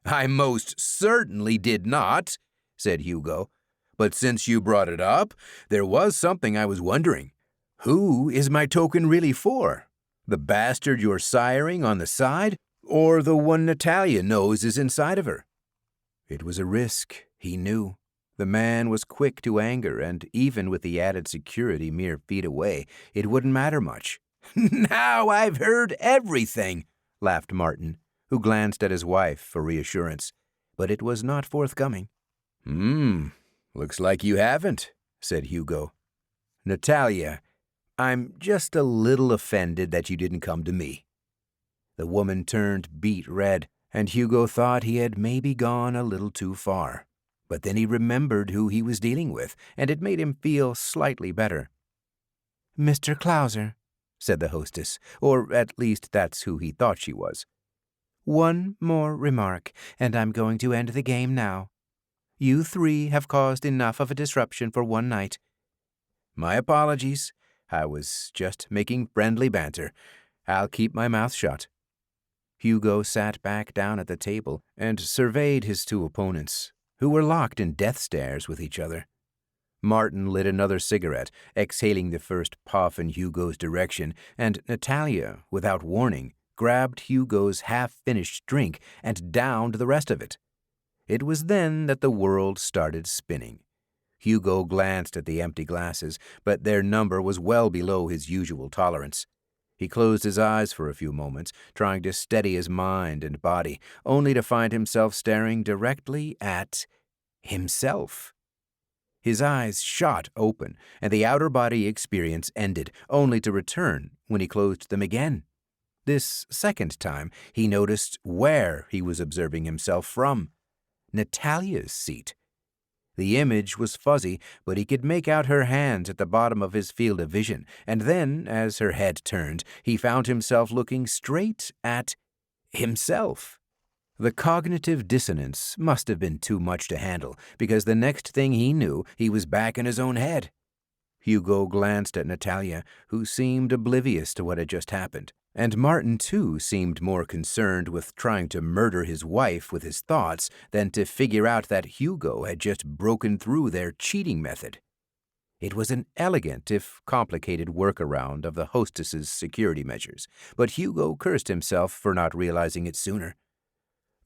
I most certainly did not, said Hugo. But since you brought it up, there was something I was wondering. Who is my token really for? The bastard you're siring on the side? Or the one Natalia knows is inside of her? It was a risk, he knew. The man was quick to anger, and even with the added security mere feet away, it wouldn't matter much. Now I've heard everything, laughed Martin, who glanced at his wife for reassurance, but it was not forthcoming. Looks like you haven't, said Hugo. Natalia, I'm just a little offended that you didn't come to me. The woman turned beet red, and Hugo thought he had maybe gone a little too far. But then he remembered who he was dealing with, and it made him feel slightly better. Mr. Clouser, said the hostess, or at least that's who he thought she was. One more remark, and I'm going to end the game now. You three have caused enough of a disruption for one night. My apologies. I was just making friendly banter. I'll keep my mouth shut. Hugo sat back down at the table and surveyed his two opponents, who were locked in death stares with each other. Martin lit another cigarette, exhaling the first puff in Hugo's direction, and Natalia, without warning, grabbed Hugo's half-finished drink and downed the rest of it. It was then that the world started spinning. Hugo glanced at the empty glasses, but their number was well below his usual tolerance. He closed his eyes for a few moments, trying to steady his mind and body, only to find himself staring directly at himself. His eyes shot open, and the outer-body experience ended, only to return when he closed them again. This second time, he noticed where he was observing himself from. Natalia's seat. The image was fuzzy, but he could make out her hands at the bottom of his field of vision, and then, as her head turned, he found himself looking straight at himself. The cognitive dissonance must have been too much to handle, because the next thing he knew, he was back in his own head. Hugo glanced at Natalia, who seemed oblivious to what had just happened, and Martin, too, seemed more concerned with trying to murder his wife with his thoughts than to figure out that Hugo had just broken through their cheating method. It was an elegant, if complicated, workaround of the hostess's security measures, but Hugo cursed himself for not realizing it sooner.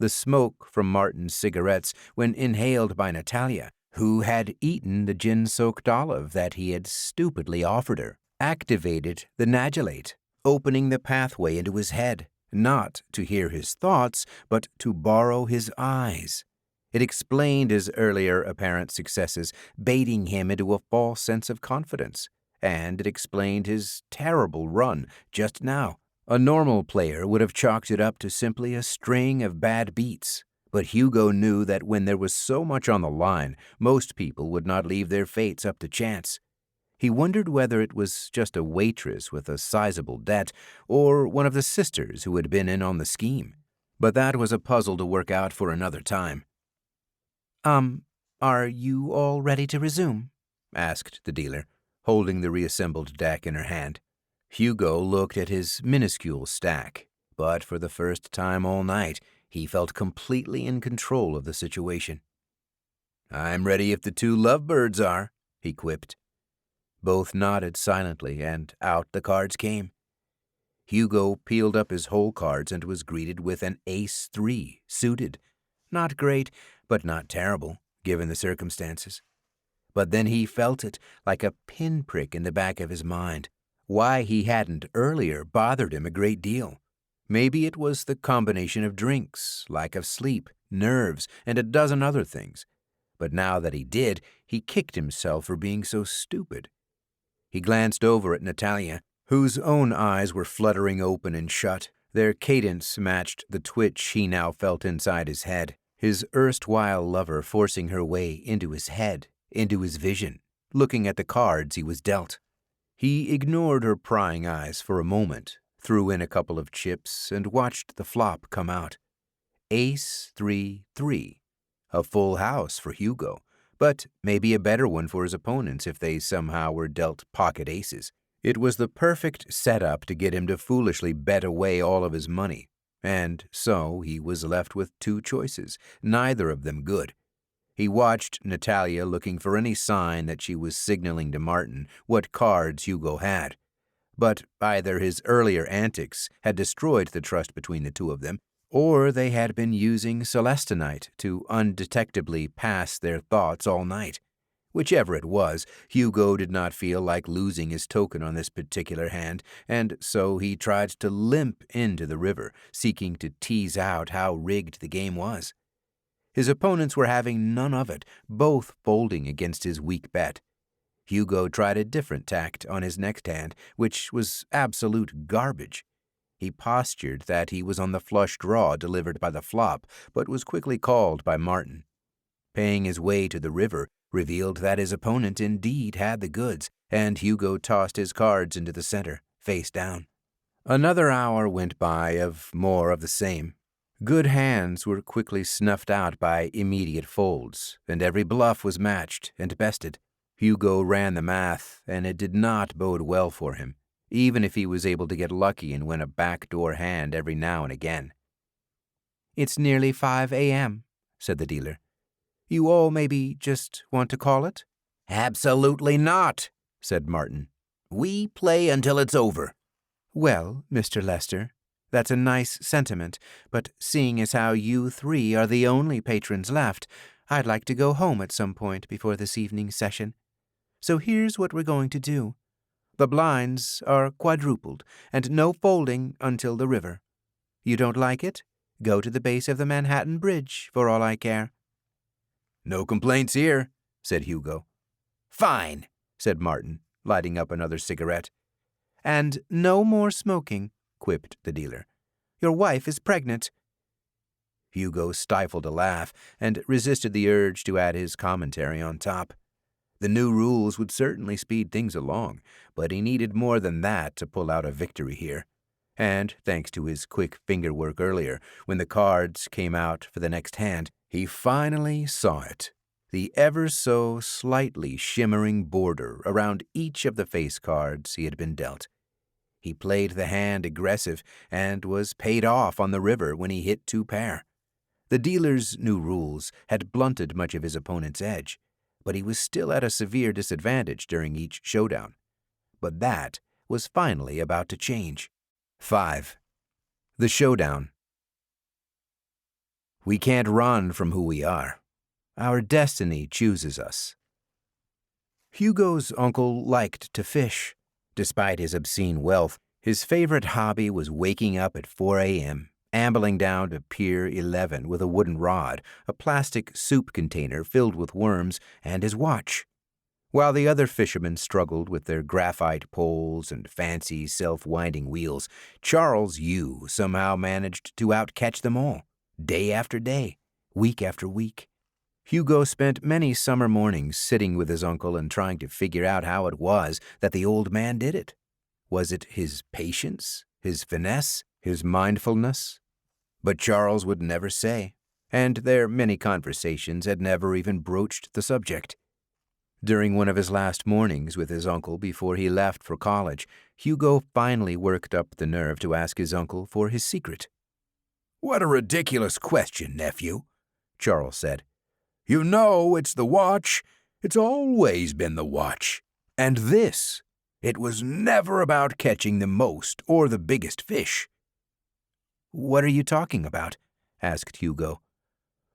The smoke from Martin's cigarettes, when inhaled by Natalia, who had eaten the gin-soaked olive that he had stupidly offered her, activated the nadulate, opening the pathway into his head, not to hear his thoughts, but to borrow his eyes. It explained his earlier apparent successes, baiting him into a false sense of confidence, and it explained his terrible run just now. A normal player would have chalked it up to simply a string of bad beats, but Hugo knew that when there was so much on the line, most people would not leave their fates up to chance. He wondered whether it was just a waitress with a sizable debt, or one of the sisters who had been in on the scheme. But that was a puzzle to work out for another time. Are you all ready to resume? Asked the dealer, holding the reassembled deck in her hand. Hugo looked at his minuscule stack, but for the first time all night, he felt completely in control of the situation. "I'm ready if the two lovebirds are," he quipped. Both nodded silently, and out the cards came. Hugo peeled up his whole cards and was greeted with an ace-3, suited. Not great, but not terrible, given the circumstances. But then he felt it like a pinprick in the back of his mind. Why he hadn't earlier bothered him a great deal. Maybe it was the combination of drinks, lack of sleep, nerves, and a dozen other things. But now that he did, he kicked himself for being so stupid. He glanced over at Natalia, whose own eyes were fluttering open and shut. Their cadence matched the twitch he now felt inside his head, his erstwhile lover forcing her way into his head, into his vision, looking at the cards he was dealt. He ignored her prying eyes for a moment, threw in a couple of chips, and watched the flop come out. Ace-3-3. A full house for Hugo, but maybe a better one for his opponents if they somehow were dealt pocket aces. It was the perfect setup to get him to foolishly bet away all of his money, and so he was left with two choices, neither of them good. He watched Natalia looking for any sign that she was signaling to Martin what cards Hugo had. But either his earlier antics had destroyed the trust between the two of them, or they had been using celestinite to undetectably pass their thoughts all night. Whichever it was, Hugo did not feel like losing his token on this particular hand, and so he tried to limp into the river, seeking to tease out how rigged the game was. His opponents were having none of it, both folding against his weak bet. Hugo tried a different tact on his next hand, which was absolute garbage. He postured that he was on the flush draw delivered by the flop, but was quickly called by Martin. Paying his way to the river revealed that his opponent indeed had the goods, and Hugo tossed his cards into the center, face down. Another hour went by of more of the same. Good hands were quickly snuffed out by immediate folds, and every bluff was matched and bested. Hugo ran the math, and it did not bode well for him, even if he was able to get lucky and win a backdoor hand every now and again. "It's nearly 5 a.m., said the dealer. "You all maybe just want to call it?" "Absolutely not," said Martin. "We play until it's over." "Well, Mr. Lester, that's a nice sentiment, but seeing as how you three are the only patrons left, I'd like to go home at some point before this evening's session. So here's what we're going to do. The blinds are quadrupled, and no folding until the river. You don't like it? Go to the base of the Manhattan Bridge, for all I care." "No complaints here," said Hugo. "Fine," said Martin, lighting up another cigarette. "And no more smoking," quipped the dealer. "Your wife is pregnant." Hugo stifled a laugh and resisted the urge to add his commentary on top. The new rules would certainly speed things along, but he needed more than that to pull out a victory here. And, thanks to his quick fingerwork earlier, when the cards came out for the next hand, he finally saw it. The ever-so-slightly shimmering border around each of the face cards he had been dealt. He played the hand aggressive and was paid off on the river when he hit two pair. The dealer's new rules had blunted much of his opponent's edge, but he was still at a severe disadvantage during each showdown. But that was finally about to change. 5. The Showdown. We can't run from who we are. Our destiny chooses us. Hugo's uncle liked to fish. Despite his obscene wealth, his favorite hobby was waking up at 4 a.m., ambling down to Pier 11 with a wooden rod, a plastic soup container filled with worms, and his watch. While the other fishermen struggled with their graphite poles and fancy self-winding wheels, Charles Yu somehow managed to outcatch them all, day after day, week after week. Hugo spent many summer mornings sitting with his uncle and trying to figure out how it was that the old man did it. Was it his patience, his finesse, his mindfulness? But Charles would never say, and their many conversations had never even broached the subject. During one of his last mornings with his uncle before he left for college, Hugo finally worked up the nerve to ask his uncle for his secret. "What a ridiculous question, nephew," Charles said. "You know it's the watch. It's always been the watch. And this, it was never about catching the most or the biggest fish." "What are you talking about?" asked Hugo.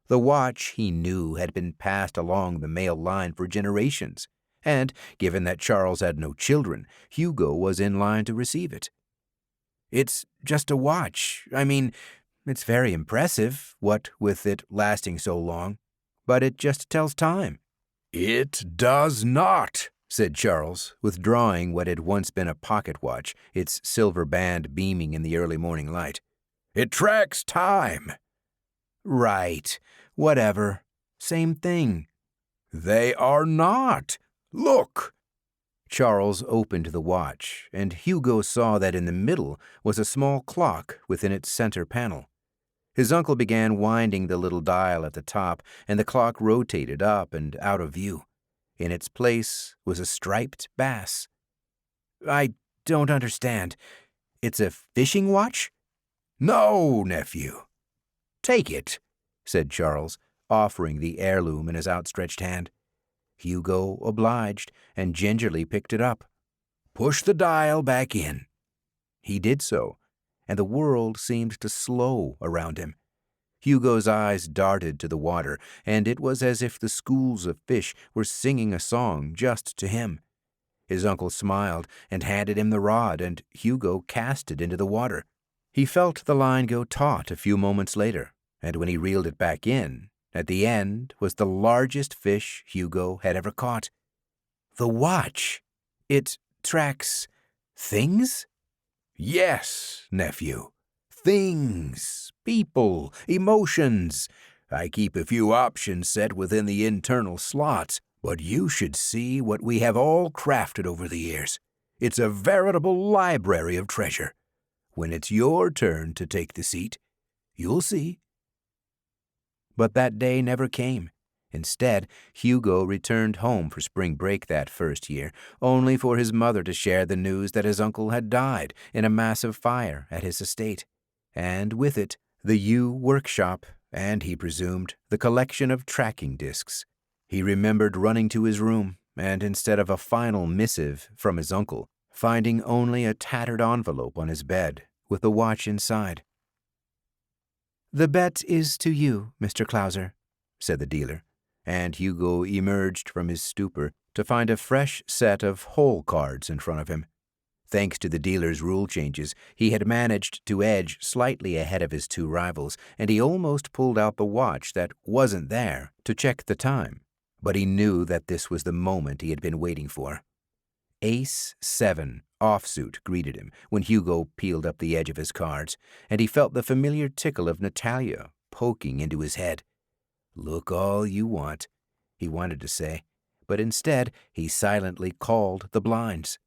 The watch, he knew, had been passed along the male line for generations, and, given that Charles had no children, Hugo was in line to receive it. "It's just a watch. I mean, it's very impressive, what with it lasting so long, but it just tells time." "It does not," said Charles, withdrawing what had once been a pocket watch, its silver band beaming in the early morning light. "It tracks time." "Right. Whatever. Same thing." "They are not. Look." Charles opened the watch, and Hugo saw that in the middle was a small clock within its center panel. His uncle began winding the little dial at the top, and the clock rotated up and out of view. In its place was a striped bass. "I don't understand. It's a fishing watch?" "No, nephew." "Take it," said Charles, offering the heirloom in his outstretched hand. Hugo obliged and gingerly picked it up. "Push the dial back in." He did so, and the world seemed to slow around him. Hugo's eyes darted to the water, and it was as if the schools of fish were singing a song just to him. His uncle smiled and handed him the rod, and Hugo cast it into the water. He felt the line go taut a few moments later, and when he reeled it back in, at the end was the largest fish Hugo had ever caught. "The watch. It tracks things?" "Yes, nephew. Things, people, emotions. I keep a few options set within the internal slots, but you should see what we have all crafted over the years. It's a veritable library of treasure. When it's your turn to take the seat, you'll see." But that day never came. Instead, Hugo returned home for spring break that first year, only for his mother to share the news that his uncle had died in a massive fire at his estate, and with it, the Yu workshop, and, he presumed, the collection of tracking discs. He remembered running to his room, and instead of a final missive from his uncle, finding only a tattered envelope on his bed with the watch inside. "The bet is to you, Mr. Clouser," said the dealer, and Hugo emerged from his stupor to find a fresh set of hole cards in front of him. Thanks to the dealer's rule changes, he had managed to edge slightly ahead of his two rivals, and he almost pulled out the watch that wasn't there to check the time. But he knew that this was the moment he had been waiting for. Ace 7 offsuit greeted him when Hugo peeled up the edge of his cards, and he felt the familiar tickle of Natalia poking into his head. "Look all you want," he wanted to say, but instead he silently called the blinds.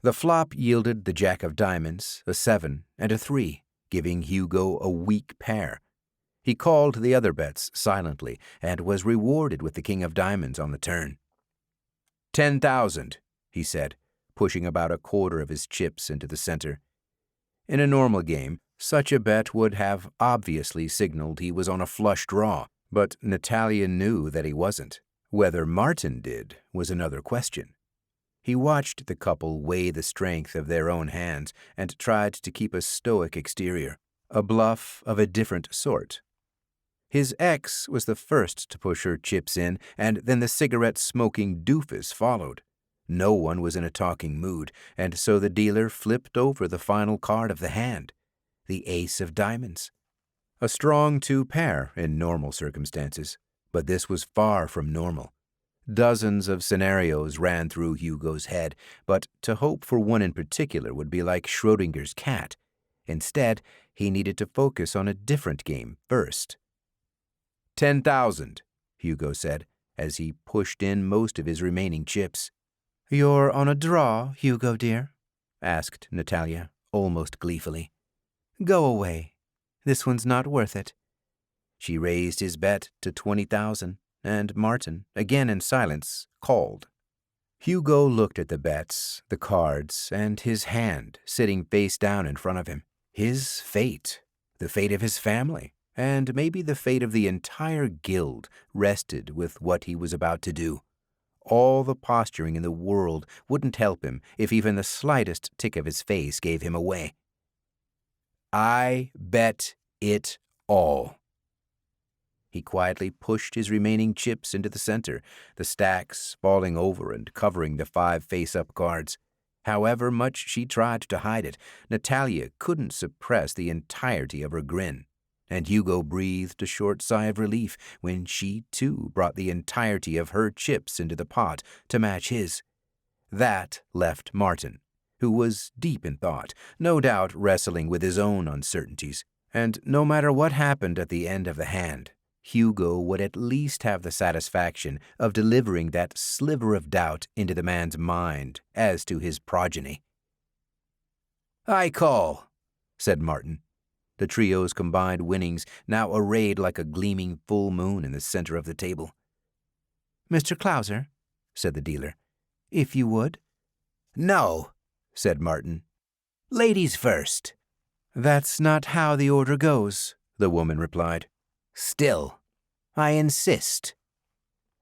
The flop yielded the Jack of Diamonds, a 7, and a 3, giving Hugo a weak pair. He called the other bets silently and was rewarded with the King of Diamonds on the turn. 10,000, he said, pushing about a quarter of his chips into the center. In a normal game, such a bet would have obviously signaled he was on a flush draw, but Natalia knew that he wasn't, Whether Martin did was another question. He watched the couple weigh the strength of their own hands and tried to keep a stoic exterior, a bluff of a different sort. His ex was the first to push her chips in, and then the cigarette-smoking doofus followed. No one was in a talking mood, and so the dealer flipped over the final card of the hand, the ace of diamonds. A strong two-pair in normal circumstances, but this was far from normal. Dozens of scenarios ran through Hugo's head, but to hope for one in particular would be like Schrodinger's cat. Instead, he needed to focus on a different game first. 10,000, Hugo said, as he pushed in most of his remaining chips. "You're on a draw, Hugo dear?" asked Natalia, almost gleefully. "Go away. This one's not worth it." She raised his bet to 20,000, and Martin, again in silence, called. Hugo looked at the bets, the cards, and his hand sitting face down in front of him. His fate, the fate of his family, and maybe the fate of the entire guild rested with what he was about to do. All the posturing in the world wouldn't help him if even the slightest tick of his face gave him away. "I bet it all." He quietly pushed his remaining chips into the center, the stacks falling over and covering the 5 face-up cards. However much she tried to hide it, Natalia couldn't suppress the entirety of her grin, and Hugo breathed a short sigh of relief when she, too, brought the entirety of her chips into the pot to match his. That left Martin, who was deep in thought, no doubt wrestling with his own uncertainties, and no matter what happened at the end of the hand, Hugo would at least have the satisfaction of delivering that sliver of doubt into the man's mind as to his progeny. "I call," said Martin, the trio's combined winnings now arrayed like a gleaming full moon in the center of the table. "Mr. Clouser," said the dealer, "if you would." "No," said Martin. "Ladies first." "That's not how the order goes," the woman replied. "Still, I insist."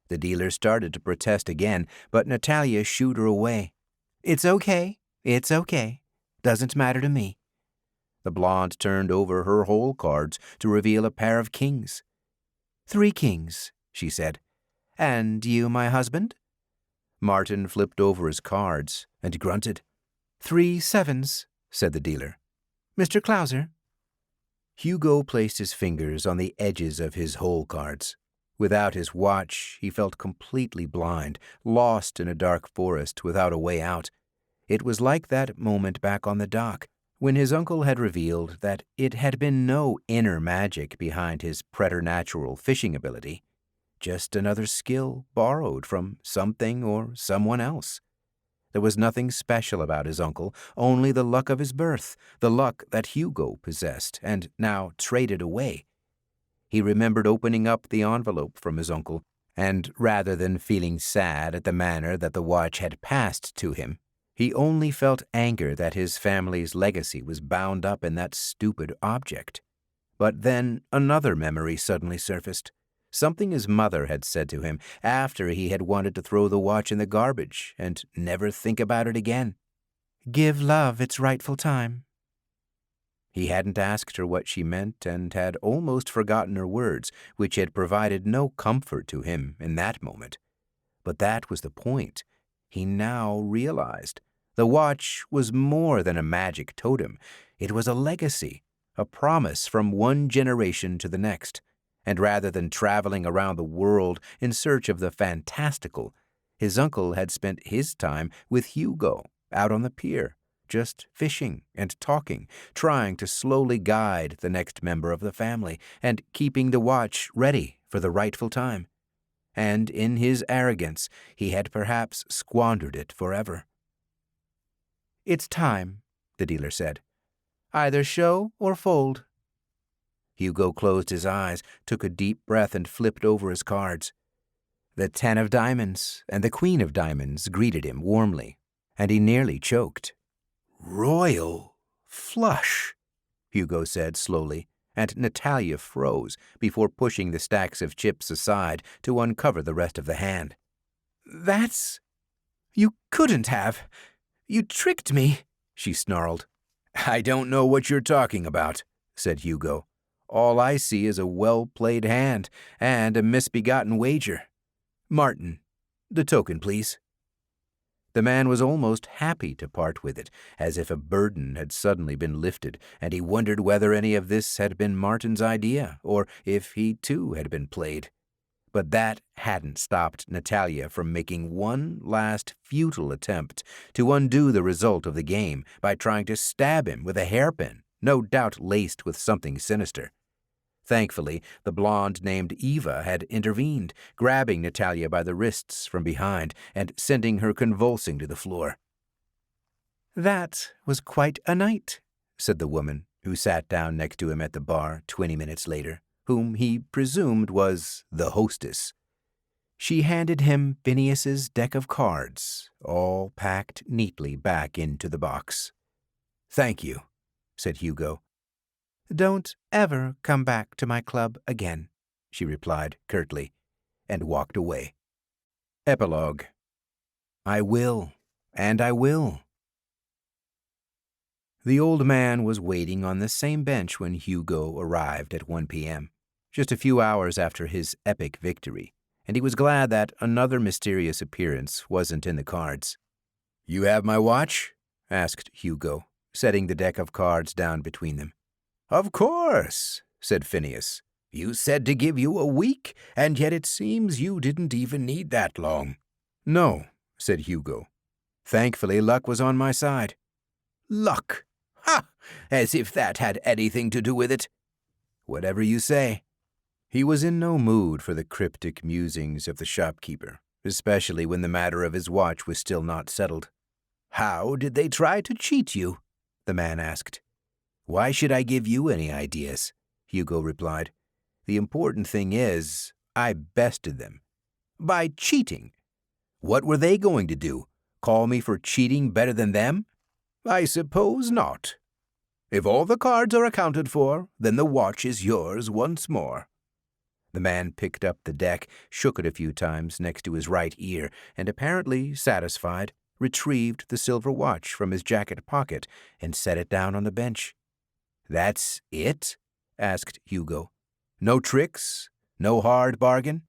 The dealer started to protest again, but Natalia shooed her away. "It's okay. It's okay. Doesn't matter to me." The blonde turned over her whole cards to reveal a pair of kings. 3 kings, she said. "And you, my husband?" Martin flipped over his cards and grunted. 3 sevens, said the dealer. "Mr. Clouser?" Hugo placed his fingers on the edges of his hole cards. Without his watch, he felt completely blind, lost in a dark forest without a way out. It was like that moment back on the dock, when his uncle had revealed that it had been no inner magic behind his preternatural fishing ability, just another skill borrowed from something or someone else. There was nothing special about his uncle, only the luck of his birth, the luck that Hugo possessed and now traded away. He remembered opening up the envelope from his uncle, and rather than feeling sad at the manner that the watch had passed to him, he only felt anger that his family's legacy was bound up in that stupid object. But then another memory suddenly surfaced. Something his mother had said to him after he had wanted to throw the watch in the garbage and never think about it again. "Give love its rightful time." He hadn't asked her what she meant and had almost forgotten her words, which had provided no comfort to him in that moment. But that was the point. He now realized. The watch was more than a magic totem. It was a legacy, a promise from one generation to the next. And rather than traveling around the world in search of the fantastical, his uncle had spent his time with Hugo out on the pier, just fishing and talking, trying to slowly guide the next member of the family and keeping the watch ready for the rightful time. And in his arrogance, he had perhaps squandered it forever. "It's time," the dealer said. "Either show or fold." Hugo closed his eyes, took a deep breath, and flipped over his cards. The 10 of diamonds and the Queen of diamonds greeted him warmly, and he nearly choked. "Royal flush," Hugo said slowly, and Natalia froze before pushing the stacks of chips aside to uncover the rest of the hand. You couldn't have. You tricked me, she snarled. I don't know what you're talking about, said Hugo. All I see is a well-played hand and a misbegotten wager. Martin, the token, please. The man was almost happy to part with it, as if a burden had suddenly been lifted, and he wondered whether any of this had been Martin's idea, or if he too had been played. But that hadn't stopped Natalia from making one last futile attempt to undo the result of the game by trying to stab him with a hairpin, no doubt laced with something sinister. Thankfully, the blonde named Eva had intervened, grabbing Natalia by the wrists from behind and sending her convulsing to the floor. That was quite a night, said the woman who sat down next to him at the bar 20 minutes later, whom he presumed was the hostess. She handed him Phineas's deck of cards, all packed neatly back into the box. Thank you, said Hugo. Don't ever come back to my club again, she replied curtly, and walked away. Epilogue. I will, and I will. The old man was waiting on the same bench when Hugo arrived at 1 p.m., just a few hours after his epic victory, and he was glad that another mysterious appearance wasn't in the cards. You have my watch? Asked Hugo, setting the deck of cards down between them. Of course, said Phineas. You said to give you a week, and yet it seems you didn't even need that long. No, said Hugo. Thankfully, luck was on my side. Luck? Ha! As if that had anything to do with it. Whatever you say. He was in no mood for the cryptic musings of the shopkeeper, especially when the matter of his watch was still not settled. How did they try to cheat you? The man asked. Why should I give you any ideas? Hugo replied. The important thing is, I bested them. By cheating. What were they going to do? Call me for cheating better than them? I suppose not. If all the cards are accounted for, then the watch is yours once more. The man picked up the deck, shook it a few times next to his right ear, and apparently satisfied, retrieved the silver watch from his jacket pocket and set it down on the bench. That's it? Asked Hugo. No tricks? No hard bargain?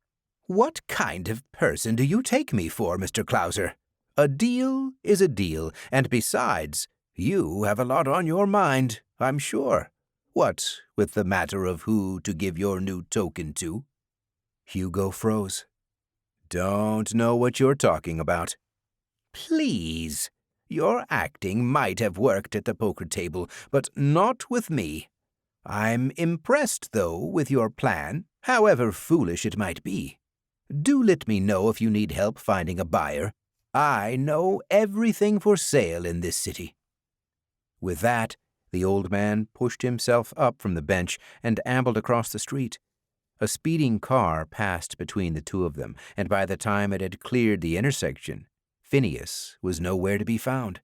What kind of person do you take me for, Mr. Clouser? A deal is a deal, and besides, you have a lot on your mind, I'm sure. What with the matter of who to give your new token to? Hugo froze. Don't know what you're talking about. Please. Your acting might have worked at the poker table, but not with me. I'm impressed, though, with your plan, however foolish it might be. Do let me know if you need help finding a buyer. I know everything for sale in this city. With that, the old man pushed himself up from the bench and ambled across the street. A speeding car passed between the two of them, and by the time it had cleared the intersection, Phineas was nowhere to be found.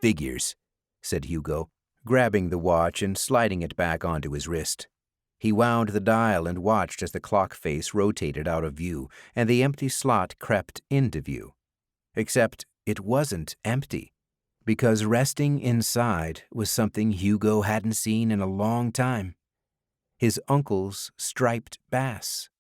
Figures, said Hugo, grabbing the watch and sliding it back onto his wrist. He wound the dial and watched as the clock face rotated out of view and the empty slot crept into view. Except it wasn't empty, because resting inside was something Hugo hadn't seen in a long time. His uncle's striped bass.